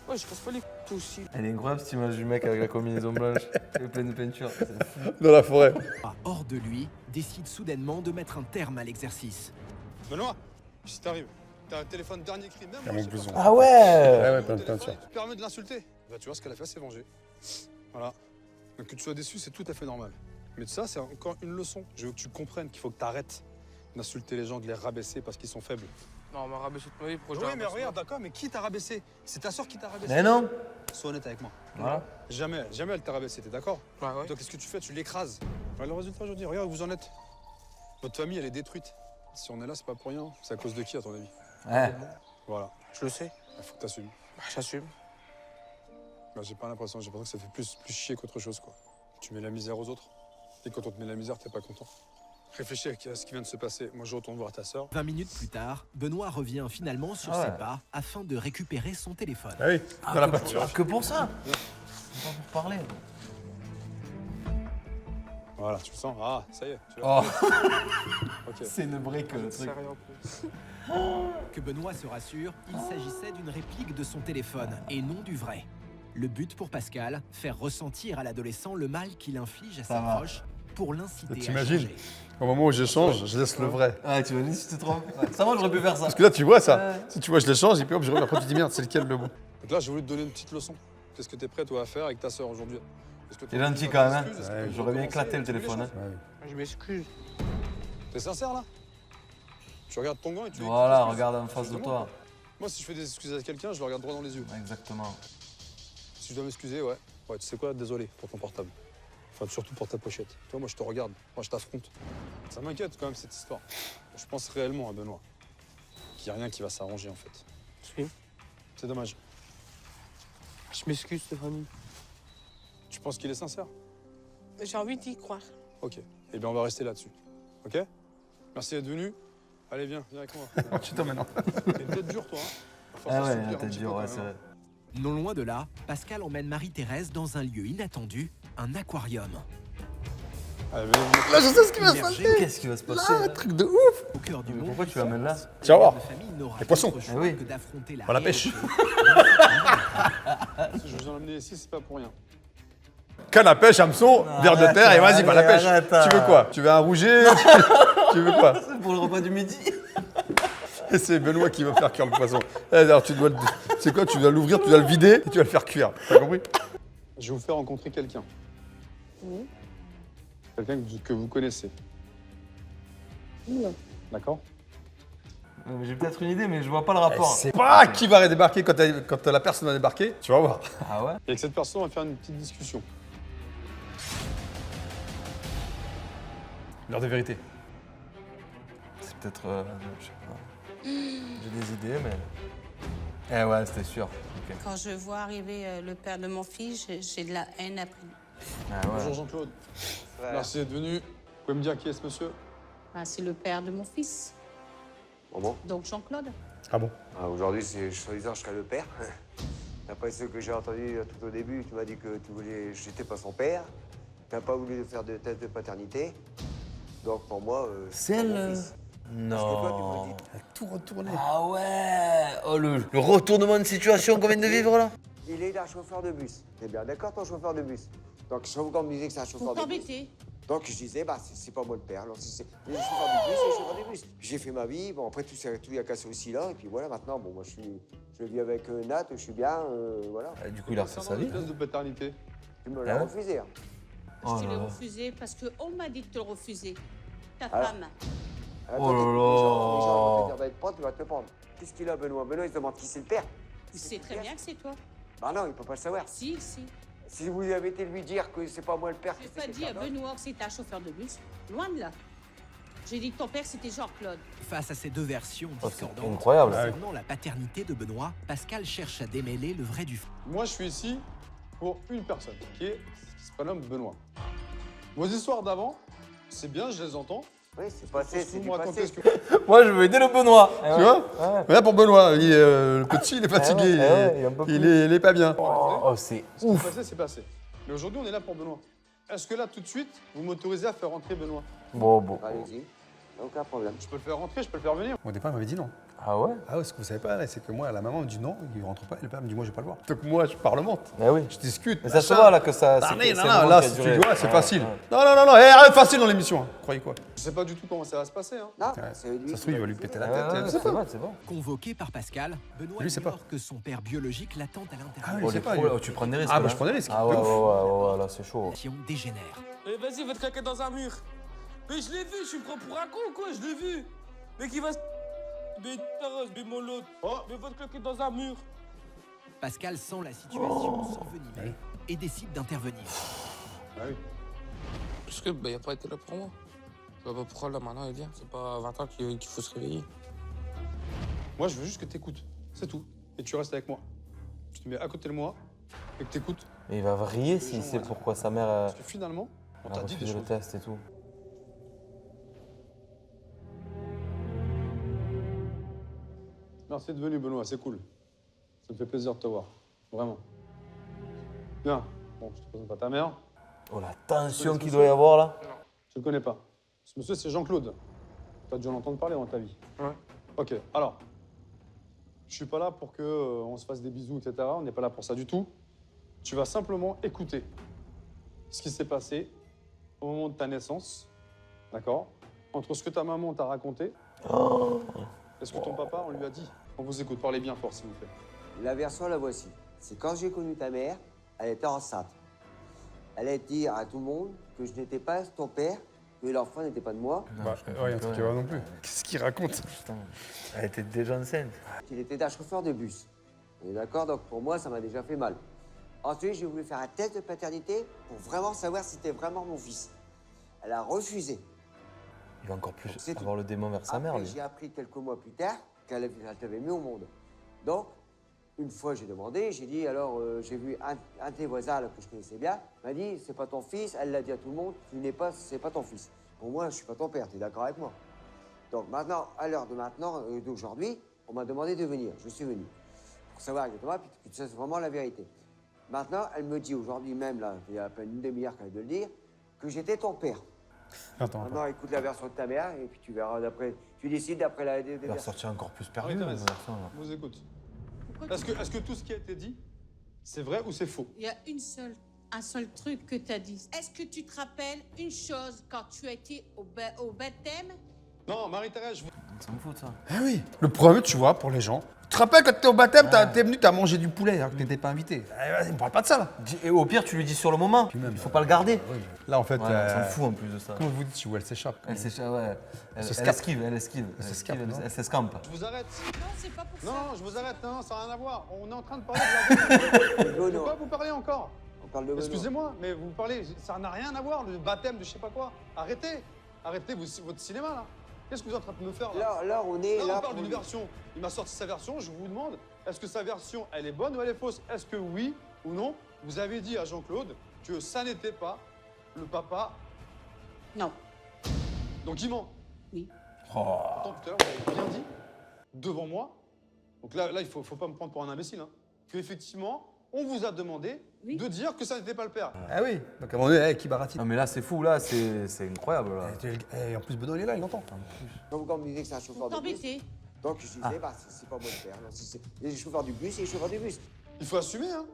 Ouais, je casse pas les couilles, toi aussi. Elle est incroyable cette image du mec avec la combinaison blanche et pleine de peinture. C'est fou. Dans la forêt. Hors de lui, décide soudainement de mettre un terme à l'exercice. Benoît, si t'arrives, t'as un téléphone dernier cri, même. Il y a moi, mon je sais blouson. pas. Ah ouais. Ouais, plein de Ton téléphone, peinture. il te permet de l'insulter. Bah, tu vois ce qu'elle a fait, c'est venger. Voilà. Donc que tu sois déçu, c'est tout à fait normal. Mais ça, c'est encore une leçon. Je veux que tu comprennes qu'il faut que tu arrêtes d'insulter les gens, de les rabaisser parce qu'ils sont faibles. Non, on m'a rabaissé toute ma vie, pourquoi je Oui, dois mais rabaisser regarde, d'accord, mais qui t'a rabaissé? C'est ta soeur qui t'a rabaissé. Mais non. Sois honnête avec moi. Voilà. Jamais elle t'a rabaissé, t'es d'accord? Bah ouais. Donc qu'est-ce que tu fais? Tu l'écrases. Voilà le résultat aujourd'hui. Regarde où vous en êtes. Votre famille, elle est détruite. Si on est là, c'est pas pour rien. C'est à cause de qui, à ton avis? Ouais. Voilà. Je le sais. Il faut que t'assumes. Bah, j'assume. Bah, j'ai l'impression que ça fait plus chier qu'autre chose, quoi. Tu mets la misère aux autres. Et quand on te met la misère, t'es pas content. Réfléchis à ce qui vient de se passer. Moi, je retourne voir ta sœur. 20 minutes plus tard, Benoît revient finalement sur Ah ouais. ses pas afin de récupérer son téléphone. Ah oui, dans la peinture. Que pour ça. Pas pour parler. Voilà, tu le sens? Ah, ça y est. Tu Oh. Ok. C'est une brique le C'est truc. rien en plus. Que Benoît se rassure, il s'agissait d'une réplique de son téléphone et non du vrai. Le but pour Pascal, faire ressentir à l'adolescent le mal qu'il inflige à Ça ses va. proches pour l'inciter à T'imagines? changer. Au moment où j'échange, je laisse le vrai. Ouais, tu vas dire si tu te trompes. Ouais. Ça va, j'aurais pu faire ça. Parce que là, tu vois ça. Ouais. Si tu vois, je l'échange et puis hop, je reviens. Après, tu dis merde, c'est lequel le bon? Donc là, j'ai voulu te donner une petite leçon. Qu'est-ce que t'es prêt, toi, à faire avec ta sœur aujourd'hui? Est-ce que T'es toi, gentil tu quand même, hein. t'excuses? Est-ce que Ouais, tu J'aurais bien recommencer? éclaté le Tu veux les téléphone. choses? Hein. Je m'excuse. T'es sincère, là? Tu regardes ton gant et tu Voilà, t'excuses. regarde en face de Justement. toi. Moi, si je fais des excuses à quelqu'un, je le regarde droit dans les yeux. Exactement. Si je dois m'excuser, ouais. Ouais, tu sais quoi? Désolé pour ton portable. Enfin, surtout pour ta pochette. Toi, moi, je te regarde. Moi, je t'affronte. Ça m'inquiète quand même, cette histoire. Je pense réellement à Benoît. Qu'il n'y a rien qui va s'arranger, en fait. Si. C'est dommage. Je m'excuse, Stéphanie. Tu penses qu'il est sincère? J'ai envie d'y croire. Ok. Eh bien, on va rester là-dessus. Ok? Merci d'être venu. Allez, viens avec moi. Tu t'en maintenant. T'es une tête dure, toi, hein? Faut Ah s'assouplir ouais, un la petit tête peu, dure, quand ouais, même, c'est hein. vrai. Non loin de là, Pascal emmène Marie-Thérèse dans un lieu inattendu, un aquarium. Allez, venez. Là, je sais ce qui va se Immergé passer. Qu'est-ce qui va se passer Là, là un truc de ouf. au cœur du Mais monde. pourquoi tu l'amènes là? Tu vas voir. La famille n'aura Les poissons. d'autre choix Eh oui. que d'affronter la Pas la pêche. Si je vous en ai amené ici, c'est pas pour rien. Canne à pêche, hameçon, verre de terre et vas-y, pas la pêche. arrête, Tu veux quoi? Tu veux un rouget? Tu veux quoi? C'est pour le repas du midi. Et c'est Benoît qui va faire cuire le poisson. Eh, alors, tu dois c'est quoi? Tu dois l'ouvrir, tu dois le vider et tu vas le faire cuire. T'as compris? Je vais vous faire rencontrer quelqu'un. Quelqu'un que vous connaissez. D'accord? J'ai peut-être une idée, mais je vois pas le rapport. C'est pas qui va débarquer quand la personne va débarquer. Tu vas voir. Ah ouais? Et avec cette personne, on va faire une petite discussion. L'heure de vérité. C'est peut-être. Je sais pas. J'ai des idées, mais. Eh ouais, c'était sûr. Ok. Quand je vois arriver le père de mon fils, j'ai de la haine après. Ah ouais. Bonjour Jean-Claude. Merci d'être venu. Vous pouvez me dire qui est ce monsieur? Bah, c'est le père de mon fils, Bon. donc Jean-Claude. Ah bon? Aujourd'hui, c'est soi-disant, je serai le père. D'après ce que j'ai entendu tout au début, tu m'as dit que j'étais pas son père. Tu n'as pas voulu faire de test de paternité. Donc pour moi, C'est pas elle. mon fils. Parce que toi, tu me Non. dis, Tout retourné. Ah ouais. Oh le retournement de situation qu'on vient de vivre là. il est un chauffeur de bus. T'es bien d'accord, ton chauffeur de bus? Donc je quand on me disait que c'est un chauffeur Pour de bus. t'embêter. Donc je disais, bah c'est pas moi le père. Alors si c'est le chauffeur du bus, c'est le chauffeur du bus. J'ai fait ma vie. Bon après tout a cassé aussi là. Et puis voilà, maintenant, bon moi je vis avec Nat, je suis bien, voilà. Du coup, il a refait sa vie. Le test de paternité. Tu me l'as Hein refusé. Hein. Oh Je te là l'ai là. refusé parce qu'on m'a dit de te le refuser. Ta Ah. femme. Alors, Oh toi, là les là. gens vont te dire d'être prendre, tu vas te le prendre. Qu'est-ce qu'il a, Benoît? Benoît, il se demande qui c'est le père. Tu sais très bien que c'est toi. Bah non, il peut pas le savoir. Si. Si vous avez été lui dire que c'est pas moi le père, Je que n'ai c'est pas dit à quelqu'un d'autre. Benoît que c'était un chauffeur de bus. Loin de là. J'ai dit que ton père, c'était Jean-Claude. Face à ces deux versions Oh, c'est discordantes incroyable. concernant la paternité de Benoît, Pascal cherche à démêler le vrai du faux. Moi, je suis ici pour une personne, qui se prénomme Benoît. Vos histoires d'avant, c'est bien, je les entends. Oui, c'est passé, c'est Vous du me racontez passé. ce que... Moi, je veux aider le Benoît. Eh Tu ouais. vois? Ouais. Mais là pour Benoît, le petit il est fatigué, ouais, ouais, il est un peu il plus- est pas bien. Oh, c'est Ce qui est passé, c'est passé. Mais aujourd'hui, on est là pour Benoît. Est-ce que là, tout de suite, vous m'autorisez à faire rentrer Benoît? bon. Allez-y, aucun problème. Je peux le faire rentrer, je peux le faire venir. Au départ il m'avait dit non. Ah ouais? Ah ouais, ce que vous savez pas là, c'est que moi la maman me dit non, il rentre pas, et le père me dit moi je vais pas le voir. Donc moi je parlemente, Eh oui. je discute. Mais ça se machin. voit là que ça. Ah, c'est- mais c'est non, un non, moment là qui a si tu duré. dis ouais, c'est Ouais, facile. ouais. Non, arrête facile dans l'émission, hein. Croyez quoi? Je sais pas du tout comment ça va se passer. Hein. Non, Ouais. c'est lui. Ça se trouve il va lui péter la Ouais, tête. ouais, je sais c'est pas. bon, c'est bon. Convoqué par Pascal, Benoît Lui, c'est pas. ignore que son père biologique l'attend à l'intérieur. Ah oui. Oh, Je sais les pas, pros, lui. là, tu prends des risques. Ah bah là. je prends des risques. Ah de ouais, ouf. ouais, là c'est chaud. La dégénère. Mais vas-y, va te claquer dans un mur. Mais je l'ai vu, je me prends pour un con ou quoi? Je l'ai vu. Mais qui va se. Mais tareuse, mais molot. Oh, mais va te claquer dans un mur. Pascal sent la situation s'envenimer et décide d'intervenir. Ah oui. Parce que, bah, il a pas été là pour moi. Je vois pas pourquoi là maintenant il vient. C'est pas à 20 ans qu'il faut se réveiller. Moi, je veux juste que t'écoutes. C'est tout. Et tu restes avec moi. Tu te mets à côté de moi et que t'écoutes. Mais il va vriller Les s'il gens, sait ouais. pourquoi sa mère Parce que finalement, on a t'a dit des refusé le choses. test et tout. Merci d'être venu, Benoît, c'est cool. Ça me fait plaisir de te voir. Vraiment. Bien. Bon, je te présente pas ta mère. Oh la tension qu'il doit y avoir là. Je le connais pas. Ce monsieur, c'est Jean-Claude. Tu as dû en entendre parler dans ta vie. Ouais. Ok, alors. Je suis pas là pour que on se fasse des bisous, etc. On n'est pas là pour ça du tout. Tu vas simplement écouter ce qui s'est passé au moment de ta naissance. D'accord? Entre ce que ta maman t'a raconté et ce que ton papa, on lui a dit. On vous écoute. Parlez bien fort, s'il vous plaît. La version, la voici. C'est quand j'ai connu ta mère, elle était enceinte. Elle a dit à tout le monde que je n'étais pas ton père, que l'enfant n'était pas de moi, Bah, ouais, un truc qui va non plus. Qu'est-ce qu'il raconte? Putain, elle était déjà enceinte. qu'il était d'un chauffeur de bus. On est d'accord? Donc pour moi, ça m'a déjà fait mal. Ensuite, j'ai voulu faire un test de paternité pour vraiment savoir si c'était vraiment mon fils. Elle a refusé. Il va encore plus C'est tout. avoir le démon vers sa mère Après, lui. j'ai appris quelques mois plus tard qu'elle t'avait mis au monde. Donc, une fois, j'ai demandé, j'ai dit, alors, j'ai vu un de tes voisins là, que je connaissais bien, m'a dit, c'est pas ton fils, elle l'a dit à tout le monde, c'est pas ton fils. Pour moi, je suis pas ton père, tu es d'accord avec moi? Donc maintenant, à l'heure de maintenant, d'aujourd'hui, on m'a demandé de venir, je suis venu. Pour savoir exactement, puis que tu sais vraiment la vérité. Maintenant, elle me dit aujourd'hui même, là, il y a à peine une demi-heure qu'elle vient de le dire, que j'étais ton père. Attends. Maintenant, écoute la version de ta mère, et puis tu verras d'après, tu décides d'après la Il va version. sortir encore plus perdu. Arrête, la Thérèse. version, là. On vous écoute. Pourquoi Est-ce que tout ce qui a été dit, c'est vrai ou c'est faux? Il y a un seul truc que tu as dit. Est-ce que tu te rappelles une chose quand tu as été au baptême? Non, Marie-Thérèse, je vous... On s'en fout de ça. Ah oui. Le problème, tu vois, pour les gens, Tu te rappelles quand t'étais au baptême, t'es venu, t'as mangé du poulet alors que t'étais pas invité. Eh, vas-y, me parle pas de ça là. Et au pire, tu lui dis sur le moment. Il faut pas le garder. Là en fait, Ouais, on s'en fout en plus de ça. comment vous dites où elle s'échappe? Elle s'échappe, ouais. Elle s'escape. esquive, elle esquive. s'escape, Elle non s'escampe. Je vous arrête. Non, c'est pas pour Non, ça. non, je vous arrête. Non, ça n'a rien à voir. On est en train de parler de la Benoît. Pourquoi vous parlez encore? On parle de Benoît. Excusez-moi, mais vous parlez, ça n'a rien à voir, le baptême de je sais pas quoi. Arrêtez. Arrêtez votre cinéma là. Qu'est-ce que vous êtes en train de me faire là? Là, on est Là, là on parle pour d'une lui. version. Il m'a sorti sa version, je vous demande, est-ce que sa version, elle est bonne ou elle est fausse? Est-ce que oui ou non, vous avez dit à Jean-Claude que ça n'était pas le papa, Non. donc il ment? Oui. Pourtant, tout à l'heure, vous avez bien dit, devant moi, donc là il faut pas me prendre pour un imbécile, hein, qu'effectivement, on vous a demandé Oui. de dire que ça n'était pas le père. Ah oui, donc à un moment donné, qui baratine. Non mais là c'est fou, là c'est incroyable là. Et en plus, Benoît, il est là, il l'entend. Comme quand on me disait que c'est un chauffeur Pour de bus. t'embêter. Donc je disais, bah, c'est pas moi le père. Non, les chauffeurs du bus, c'est les chauffeurs du bus. Il faut assumer, hein.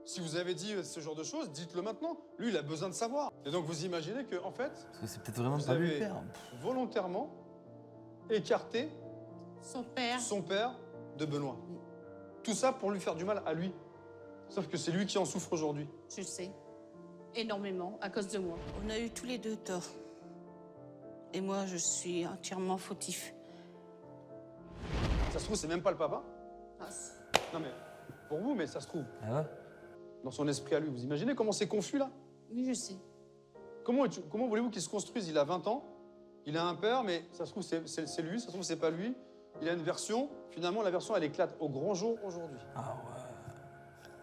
Si vous avez dit ce genre de choses, dites-le maintenant. Lui, il a besoin de savoir. Et donc vous imaginez que, en fait, Parce que c'est peut-être vraiment vous pas lui le avez père. volontairement écarté Son père. son père de Benoît. Tout ça pour lui faire du mal à lui. Sauf que c'est lui qui en souffre aujourd'hui. Je le sais. Énormément, à cause de moi. On a eu tous les deux tort. Et moi, je suis entièrement fautif. Ça se trouve, c'est même pas le papa. Ah, Non mais, pour vous, mais ça se trouve. Ah ouais? Dans son esprit à lui, vous imaginez comment c'est confus là? oui, je sais. Comment voulez-vous qu'il se construise? Il a 20 ans, il a un père, mais ça se trouve c'est lui, ça se trouve c'est pas lui. Il a une version, finalement la version elle éclate au grand jour aujourd'hui. Ah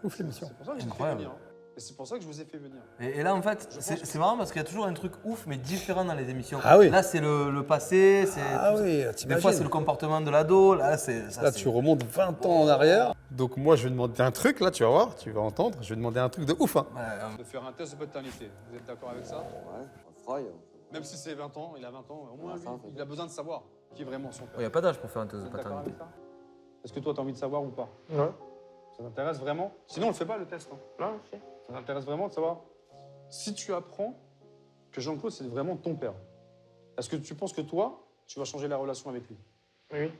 Ouf l'émission. C'est pour ça que je vous ai fait Incroyable. venir. Et c'est pour ça que je vous ai fait venir. Et là en fait, Je pense c'est marrant parce qu'il y a toujours un truc ouf mais différent dans les émissions. Ah oui. Là c'est le passé, c'est. Ah oui, Des t'imagines. fois c'est le comportement de l'ado, là c'est. ça, Là, c'est- tu remontes 20 ans en arrière. Donc moi, je vais demander un truc, là, tu vas voir, tu vas entendre. Je vais demander un truc de ouf, hein. Ouais, De faire un test de paternité. Vous êtes d'accord avec ça? Ouais, Freud. Même si c'est 20 ans, il a 20 ans, au moins lui, Enfin, il a besoin de savoir qui est vraiment son il père. n'y a pas d'âge pour faire un test Vous de êtes d'accord paternité. avec ça? Est-ce que toi, t'as envie de savoir ou pas? Ouais. Ça t'intéresse vraiment? Sinon, on le fait pas le test. Hein. Non, ok. Ça t'intéresse vraiment de savoir si tu apprends que Jean-Claude, c'est vraiment ton père. Est-ce que tu penses que toi, tu vas changer la relation avec lui? Oui.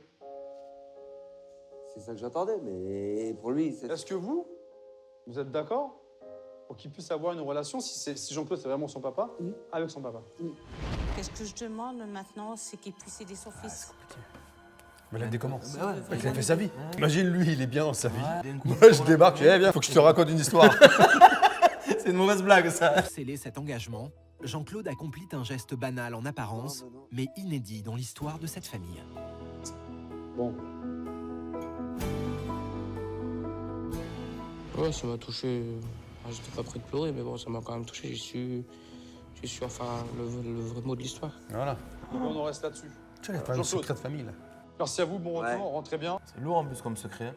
C'est ça que j'entendais, mais pour lui, c'est. Est-ce que vous êtes d'accord pour qu'il puisse avoir une relation, si Jean-Claude, c'est vraiment son papa, Oui. avec son papa? Qu'est-ce que je demande maintenant, c'est qu'il puisse aider son fils. Mais là, commence. Bah ouais. Il a fait sa vie. Imagine, lui, il est bien dans sa vie. Ouais, d'un coup, Moi, je débarque, je dis, eh bien, faut que je te raconte une histoire. C'est une mauvaise blague ça. Pour sceller cet engagement, Jean-Claude accomplit un geste banal en apparence, Non. mais inédit dans l'histoire de cette famille. Bon, Ouais, ça m'a touché. J'étais pas prêt de pleurer, mais bon, ça m'a quand même touché. J'ai su enfin le vrai mot de l'histoire. Voilà. on en reste là-dessus. Tu vois, il y a pas de Jean-Claude. secret de famille, là. Merci à vous, bon retour, Ouais. rentrez bien. C'est lourd en plus comme secret.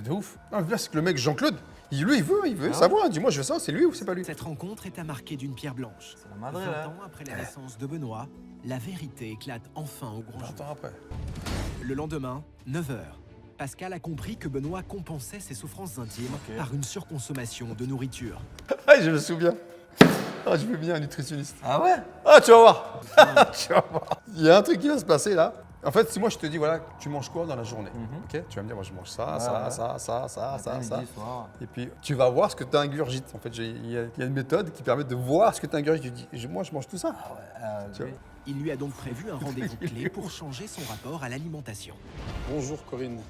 De ouf. Non, le pire, c'est que le mec, Jean-Claude, il veut savoir. Dis-moi, je veux savoir, c'est lui ou c'est pas lui? Cette rencontre est à marquer d'une pierre blanche. C'est la madre 20 là. ans après la naissance de Benoît, la vérité éclate enfin au grand jour. 20 ans après. Le lendemain, 9h, Pascal a compris que Benoît compensait ses souffrances intimes par une surconsommation de nourriture. Ah, je me souviens. Ah, je veux bien un nutritionniste. Ah ouais? Ah, tu vas voir. Tu vas voir. Il y a un truc qui va se passer là. En fait, si moi je te dis, voilà, tu manges quoi dans la journée? Ok, tu vas me dire, moi je mange ça, Ouais, ça, ouais. ça. Midi, soir. Et puis tu vas voir ce que tu ingurgites. En fait, il y a une méthode qui permet de voir ce que tu ingurgites. Tu dis, moi je mange tout ça. Tu vois. Il lui a donc prévu un rendez-vous clé pour changer son rapport à l'alimentation. Bonjour Corinne,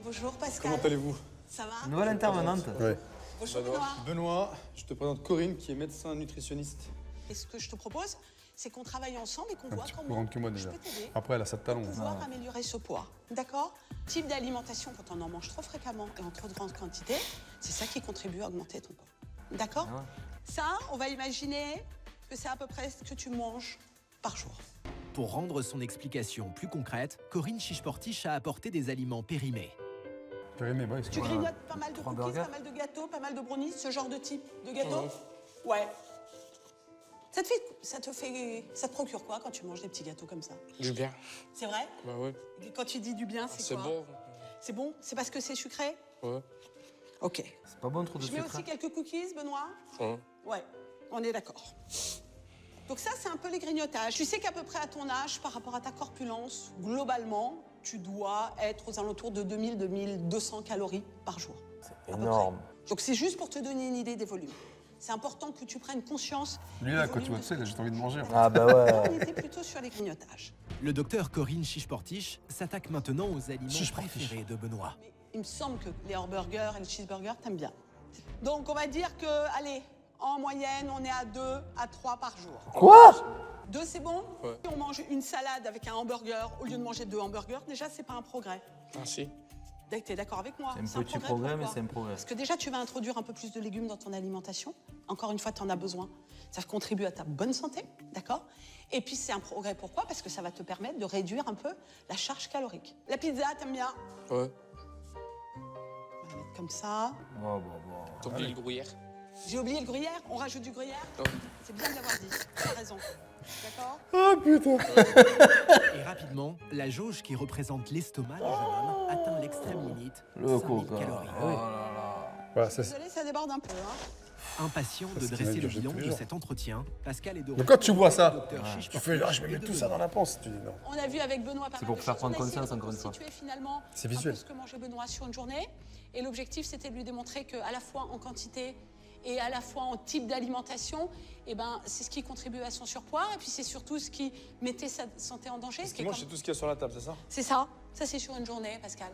Bonjour Pascal. comment allez-vous? Ça va? Nouvelle intervenante. Ouais. Bonjour Benoît. Benoît, je te présente Corinne qui est médecin nutritionniste. Et ce que je te propose, c'est qu'on travaille ensemble et qu'on Un voit petit peu plus comment grande que moi je déjà. peux t'aider Après, elle a 7 talons. pour pouvoir améliorer ce poids. D'accord? Type d'alimentation, quand on en mange trop fréquemment et en trop grande quantité, c'est ça qui contribue à augmenter ton poids. D'accord? Ah ouais. Ça, on va imaginer que c'est à peu près ce que tu manges par jour. Pour rendre son explication plus concrète, Corinne Chiche-Portiche a apporté des aliments périmés. Périmé, ouais, Tu excuse-moi. grignotes pas mal de 3 cookies, burgers. pas mal de gâteaux, pas mal de brownies, ce genre de type de gâteau? Ouais. Ça te procure quoi quand tu manges des petits gâteaux comme ça? Du bien. C'est vrai? Bah ouais. Et quand tu dis du bien, c'est C'est quoi? bon. C'est bon? C'est parce que c'est sucré? Ouais. Ok. C'est pas bon trop de Je mets sucre. aussi quelques cookies, Benoît? Ouais. Ouais, on est d'accord. Donc ça, c'est un peu les grignotages. Tu sais qu'à peu près à ton âge, par rapport à ta corpulence, globalement, tu dois être aux alentours de 2000-2200 calories par jour. C'est énorme. Donc c'est juste pour te donner une idée des volumes. C'est important que tu prennes conscience. Lui, là, quand tu vois tout ça, il a juste envie de manger. Ah bah ouais. Là, on était plutôt sur les grignotages. Le docteur Corinne Chichportiche s'attaque maintenant aux aliments préférés de Benoît. Mais il me semble que les hamburgers et les cheeseburgers, t'aimes bien. Donc on va dire que, allez, en moyenne, on est à 2 à 3 par jour. Quoi? 2, c'est bon? Ouais. Si on mange une salade avec un hamburger au lieu de manger 2 hamburgers, déjà, c'est pas un progrès. Ah si. T'es d'accord avec moi? C'est un petit progrès, mais pourquoi? c'est un progrès. Parce que déjà, tu vas introduire un peu plus de légumes dans ton alimentation. Encore une fois, tu en as besoin. Ça contribue à ta bonne santé, d'accord? Et puis, c'est un progrès. Pourquoi? Parce que ça va te permettre de réduire un peu la charge calorique. La pizza, t'aimes bien? Ouais. On va la mettre comme ça. Oh, bon. T'as oublié le gruyère. J'ai oublié le gruyère. On rajoute du gruyère? Ouais. C'est bien de l'avoir dit. Tu as raison. D'accord? Ah putain. Et rapidement, la jauge qui représente l'estomac du jeune homme atteint l'extrême limite, Le 5000 coca. calories. Oh là là. Voilà, ça, c'est- Désolé, ça déborde un peu. Hein. Impatient de c'est dresser vrai le que je bilan tous les de jours. cet entretien, Pascal est de Donc quand tu vois ça, Docteur Chiche tu fais, ah, je vais et mettre de tout ça dans Benoît. la panse. Tu dis non. On a vu avec Benoît pas C'est mal pour de faire choses. prendre On a essayé conscience, de encore une fois. reconstituer finalement C'est un peu visuel. ce que mangeait Benoît sur une journée. Et l'objectif, c'était de lui démontrer qu'à la fois en quantité et à la fois en type d'alimentation, eh ben, c'est ce qui contribuait à son surpoids. Et puis c'est surtout ce qui mettait sa santé en danger. Ce ce qui qui est mange, comme- c'est tout ce qu'il y a sur la table, c'est ça? C'est ça. Ça, c'est sur une journée, Pascal.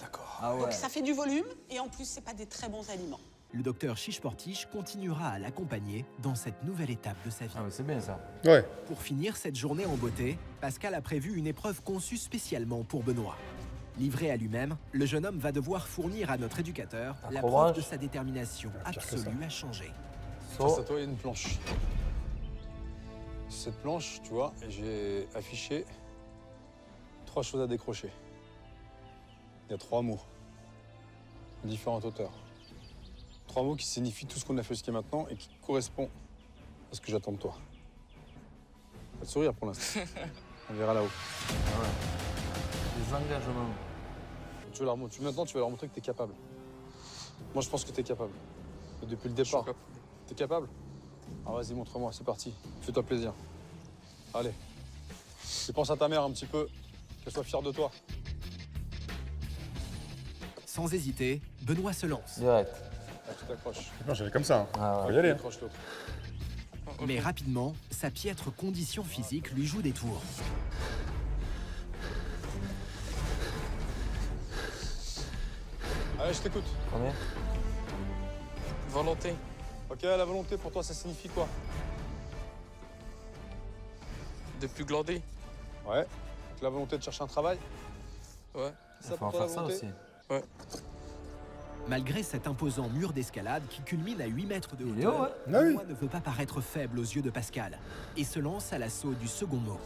D'accord. Ah ouais. Donc ça fait du volume et en plus, c'est pas des très bons aliments. Le docteur Chichportiche continuera à l'accompagner dans cette nouvelle étape de sa vie. Ah mais c'est bien ça. Ouais. Pour finir cette journée en beauté, Pascal a prévu une épreuve conçue spécialement pour Benoît. Livré à lui-même, le jeune homme va devoir fournir à notre éducateur Un la fromage. preuve de sa détermination pire que ça. absolue à changer. Face à toi, il y a une planche. Cette planche, tu vois, j'ai affiché 3 choses à décrocher. Il y a 3 mots, de différentes hauteurs. 3 mots qui signifient tout ce qu'on a fait jusqu'à maintenant et qui correspondent à ce que j'attends de toi. Pas de sourire pour l'instant. On verra là-haut. Des engagements. Maintenant, tu vas leur montrer que tu es capable. Moi, je pense que tu es capable. Et depuis le Je suis départ. capable. T'es capable? Ah vas-y, montre-moi, c'est parti. Fais-toi plaisir. Allez. Et pense à ta mère un petit peu, qu'elle soit fière de toi. Sans hésiter, Benoît se lance. Direct. Ah, tu t'accroches. Non, j'allais comme ça. Hein. Ah Faut ouais. y aller. Hein. Accroche l'autre. Mais rapidement, sa piètre condition physique lui joue des tours. Allez, je t'écoute. Premier. Volonté. Ok, la volonté pour toi, ça signifie quoi? De plus glander. Ouais. La volonté de chercher un travail? Ouais. C'est Il ça faut en pour toi, faire la ça volonté? aussi. Ouais. Malgré cet imposant mur d'escalade qui culmine à 8 mètres de Il est haut, hauteur, ouais. Ah oui. Benoît ne veut pas paraître faible aux yeux de Pascal et se lance à l'assaut du second mot.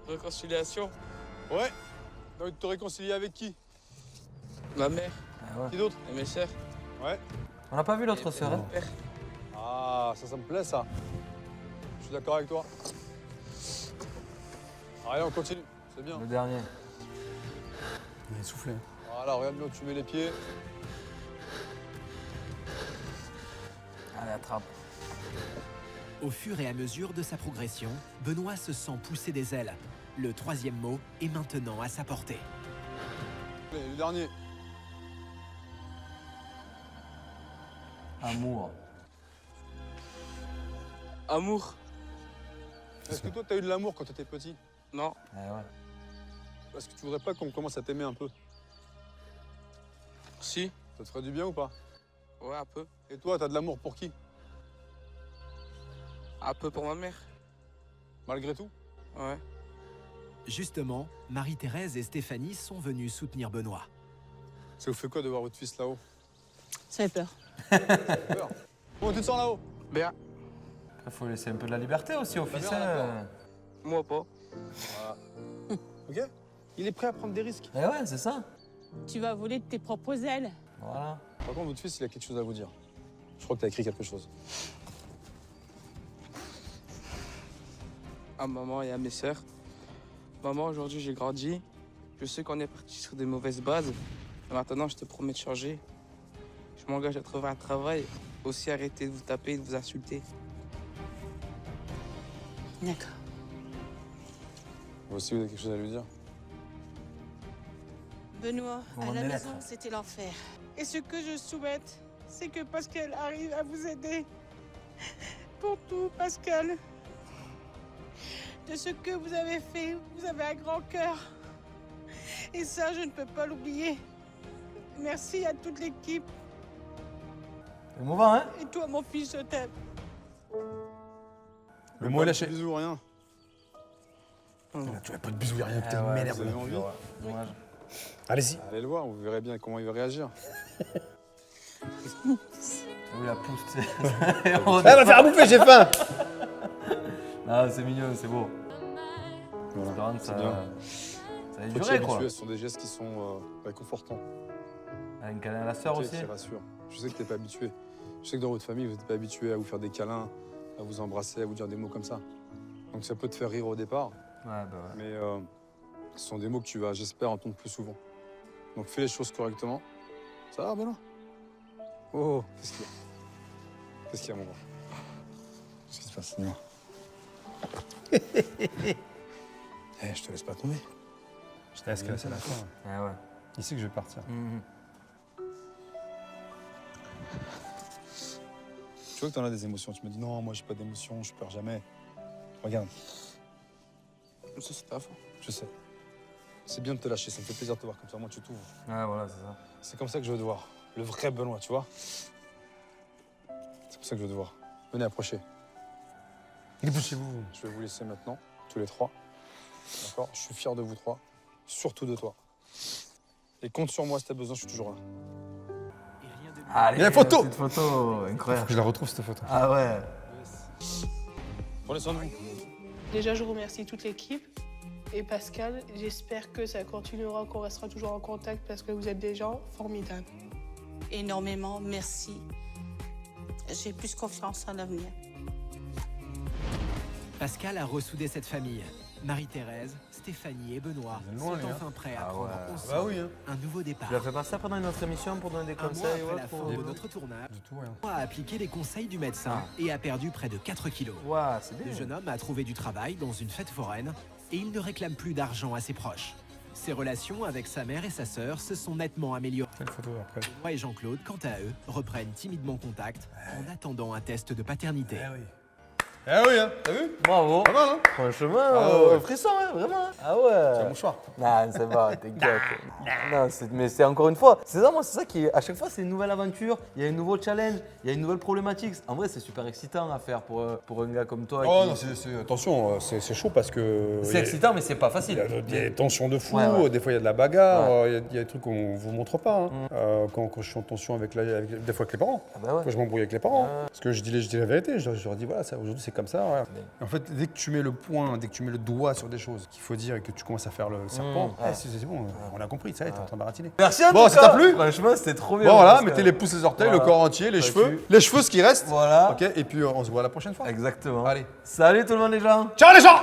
Réconciliation. Ouais. T'as envie de te réconcilier avec qui? Ma mère Ah ouais. Qui d'autre? et mes sœurs. Ouais. On n'a pas vu l'autre sœur, hein? Père. Ah, ça me plaît, ça. Je suis d'accord avec toi. Allez, on continue. C'est bien. Le dernier. Il est essoufflé. Voilà, regarde bien où tu mets les pieds. Allez, attrape. Au fur et à mesure de sa progression, Benoît se sent pousser des ailes. Le troisième mot est maintenant à sa portée. Allez, le dernier. Amour. Amour. Est-ce que toi, t'as eu de l'amour quand t'étais petit? Non. Eh ouais. Est-ce que tu voudrais pas qu'on commence à t'aimer un peu? Si. Ça te ferait du bien ou pas? Ouais, un peu. Et toi, t'as de l'amour pour qui? Un peu pour ma mère. Malgré tout? Ouais. Justement, Marie-Thérèse et Stéphanie sont venues soutenir Benoît. Ça vous fait quoi de voir votre fils là-haut? Ça fait peur. Peur. Comment tu te sens là-haut? Bien. Après, faut laisser un peu de la liberté aussi au Bah, fils. bien, hein. Moi pas. Voilà. Ok? Il est prêt à prendre des risques. Eh ouais, c'est ça. Tu vas voler de tes propres ailes. Voilà. Par contre, votre fils, il a quelque chose à vous dire. Je crois que t'as écrit quelque chose. À maman et à mes sœurs. Maman, aujourd'hui j'ai grandi. Je sais qu'on est parti sur des mauvaises bases. Mais maintenant, je te promets de changer. Je m'engage à trouver un travail aussi arrêter de vous taper et de vous insulter. D'accord. Vous aussi, vous avez quelque chose à lui dire? Benoît, Vous à m'en la allez maison, lettre. c'était l'enfer. Et ce que je souhaite, c'est que Pascal arrive à vous aider. Pour tout, Pascal. De ce que vous avez fait, vous avez un grand cœur. Et ça, je ne peux pas l'oublier. Merci à toute l'équipe. Émouvant, hein? Et toi, mon fils, je t'aime. Le mot est lâché. Bisous, rien. Tu vas pas de bisous, y a rien, Ah putain, il ouais, m'énerve. vous avez envie? Dommage. Allez-y. Allez le voir, vous verrez bien comment il va réagir. Oui, la pousse, tu sais. Elle va faire à bouffer, j'ai faim. Ah, c'est mignon, c'est beau. Voilà, Espérant que c'est ça, bien. ça ait Faut t'y duré, quoi. habituer, ce sont des gestes qui sont réconfortants. Un câlin à la sœur Ok, aussi. qui rassure. Je sais que t'es pas habitué. Je sais que dans votre famille, vous n'êtes pas habitué à vous faire des câlins, à vous embrasser, à vous dire des mots comme ça. Donc ça peut te faire rire au départ, Ouais, bah ouais. mais ce sont des mots que tu vas, j'espère, entendre plus souvent. Donc fais les choses correctement. Ça va, Benoît? Oh, qu'est-ce qu'il y a? Qu'est-ce qu'il y a, mon gars? Qu'est-ce qui se passe, dis-moi? Eh, je te laisse pas tomber. Je te laisse que c'est la fin. Ah ouais. Ici que je vais partir. Mhm. Tu vois que t'en as des émotions. Tu me dis non, moi j'ai pas d'émotions, je pleure jamais. Regarde, Ça, c'est ta faute. je sais. C'est bien de te lâcher, ça me fait plaisir de te voir comme ça. Moi, tu t'ouvres. Ouais, voilà, c'est ça. C'est comme ça que je veux te voir. Le vrai Benoît, tu vois. C'est comme ça que je veux te voir. Venez, approchez. Dépêchez-vous. Je vais vous laisser maintenant, tous les trois. D'accord? Je suis fier de vous trois, surtout de toi. Et compte sur moi si t'as besoin, je suis toujours là. Allez, Il y a la photo. petite photo, incroyable. Je la retrouve, cette photo. Ah ouais. Prenez soin de vous. Déjà, je remercie toute l'équipe. Et Pascal, j'espère que ça continuera, qu'on restera toujours en contact parce que vous êtes des gens formidables. Énormément, merci. J'ai plus confiance en l'avenir. Pascal a ressoudé cette famille. Marie-Thérèse, Stéphanie et Benoît Ils viennent loin, sont les gars. enfin prêts à Ah prendre ouais. ensemble Bah oui, hein. un nouveau départ. Tu l'as fait passer pendant une autre émission pour donner des Un mois conseils après ou la autre fin ou- de notre tournage, Du tout, rien. Benoît a appliqué les conseils du médecin et a perdu près de 4 kilos. Ouais, c'est bien. Le jeune homme a trouvé du travail dans une fête foraine et il ne réclame plus d'argent à ses proches. Ses relations avec sa mère et sa sœur se sont nettement améliorées. Quelle photo après? Benoît et Jean-Claude, quant à eux, reprennent timidement contact en attendant un test de paternité. oui. Eh oui, hein. T'as vu? Bravo. Pas mal, hein? Franchement, Ah ouais. frisson, hein, vraiment. Ah C'est un ouais. mouchoir. Non, c'est pas, t'inquiète. Non, mais c'est encore une fois, c'est ça, moi, c'est ça qui, à chaque fois, c'est une nouvelle aventure, il y a un nouveau challenge, il y a une nouvelle problématique. En vrai, c'est super excitant à faire pour un gars comme toi. Oh qui- non, attention, c'est chaud parce que. C'est excitant, mais c'est pas Il y facile. a des tensions de fou, Ouais, ouais. des fois il y a de la bagarre, Ouais. il y a des trucs qu'on vous montre pas. Hein. Quand je suis en tension avec, des fois avec les parents. Ah bah ouais. Quand je m'embrouille avec les parents. Parce que je dis la vérité, je leur dis voilà, aujourd'hui c'est comme ça. Ouais. En fait, dès que tu mets le point, dès que tu mets le doigt sur des choses qu'il faut dire et que tu commences à faire le serpent, Ouais. c'est bon, on a compris, ça y est, t'es en train de baratiner. Merci à Bon, tout ça cas. t'a plu? Franchement, c'était trop bien. Bon voilà, parce que- mettez les pouces, les orteils, Voilà. le corps entier, les Ça cheveux. tue. Les cheveux, ce qui reste. Voilà. Ok, et puis on se voit la prochaine fois. Exactement. Allez. Salut tout le monde les gens. Ciao les gens!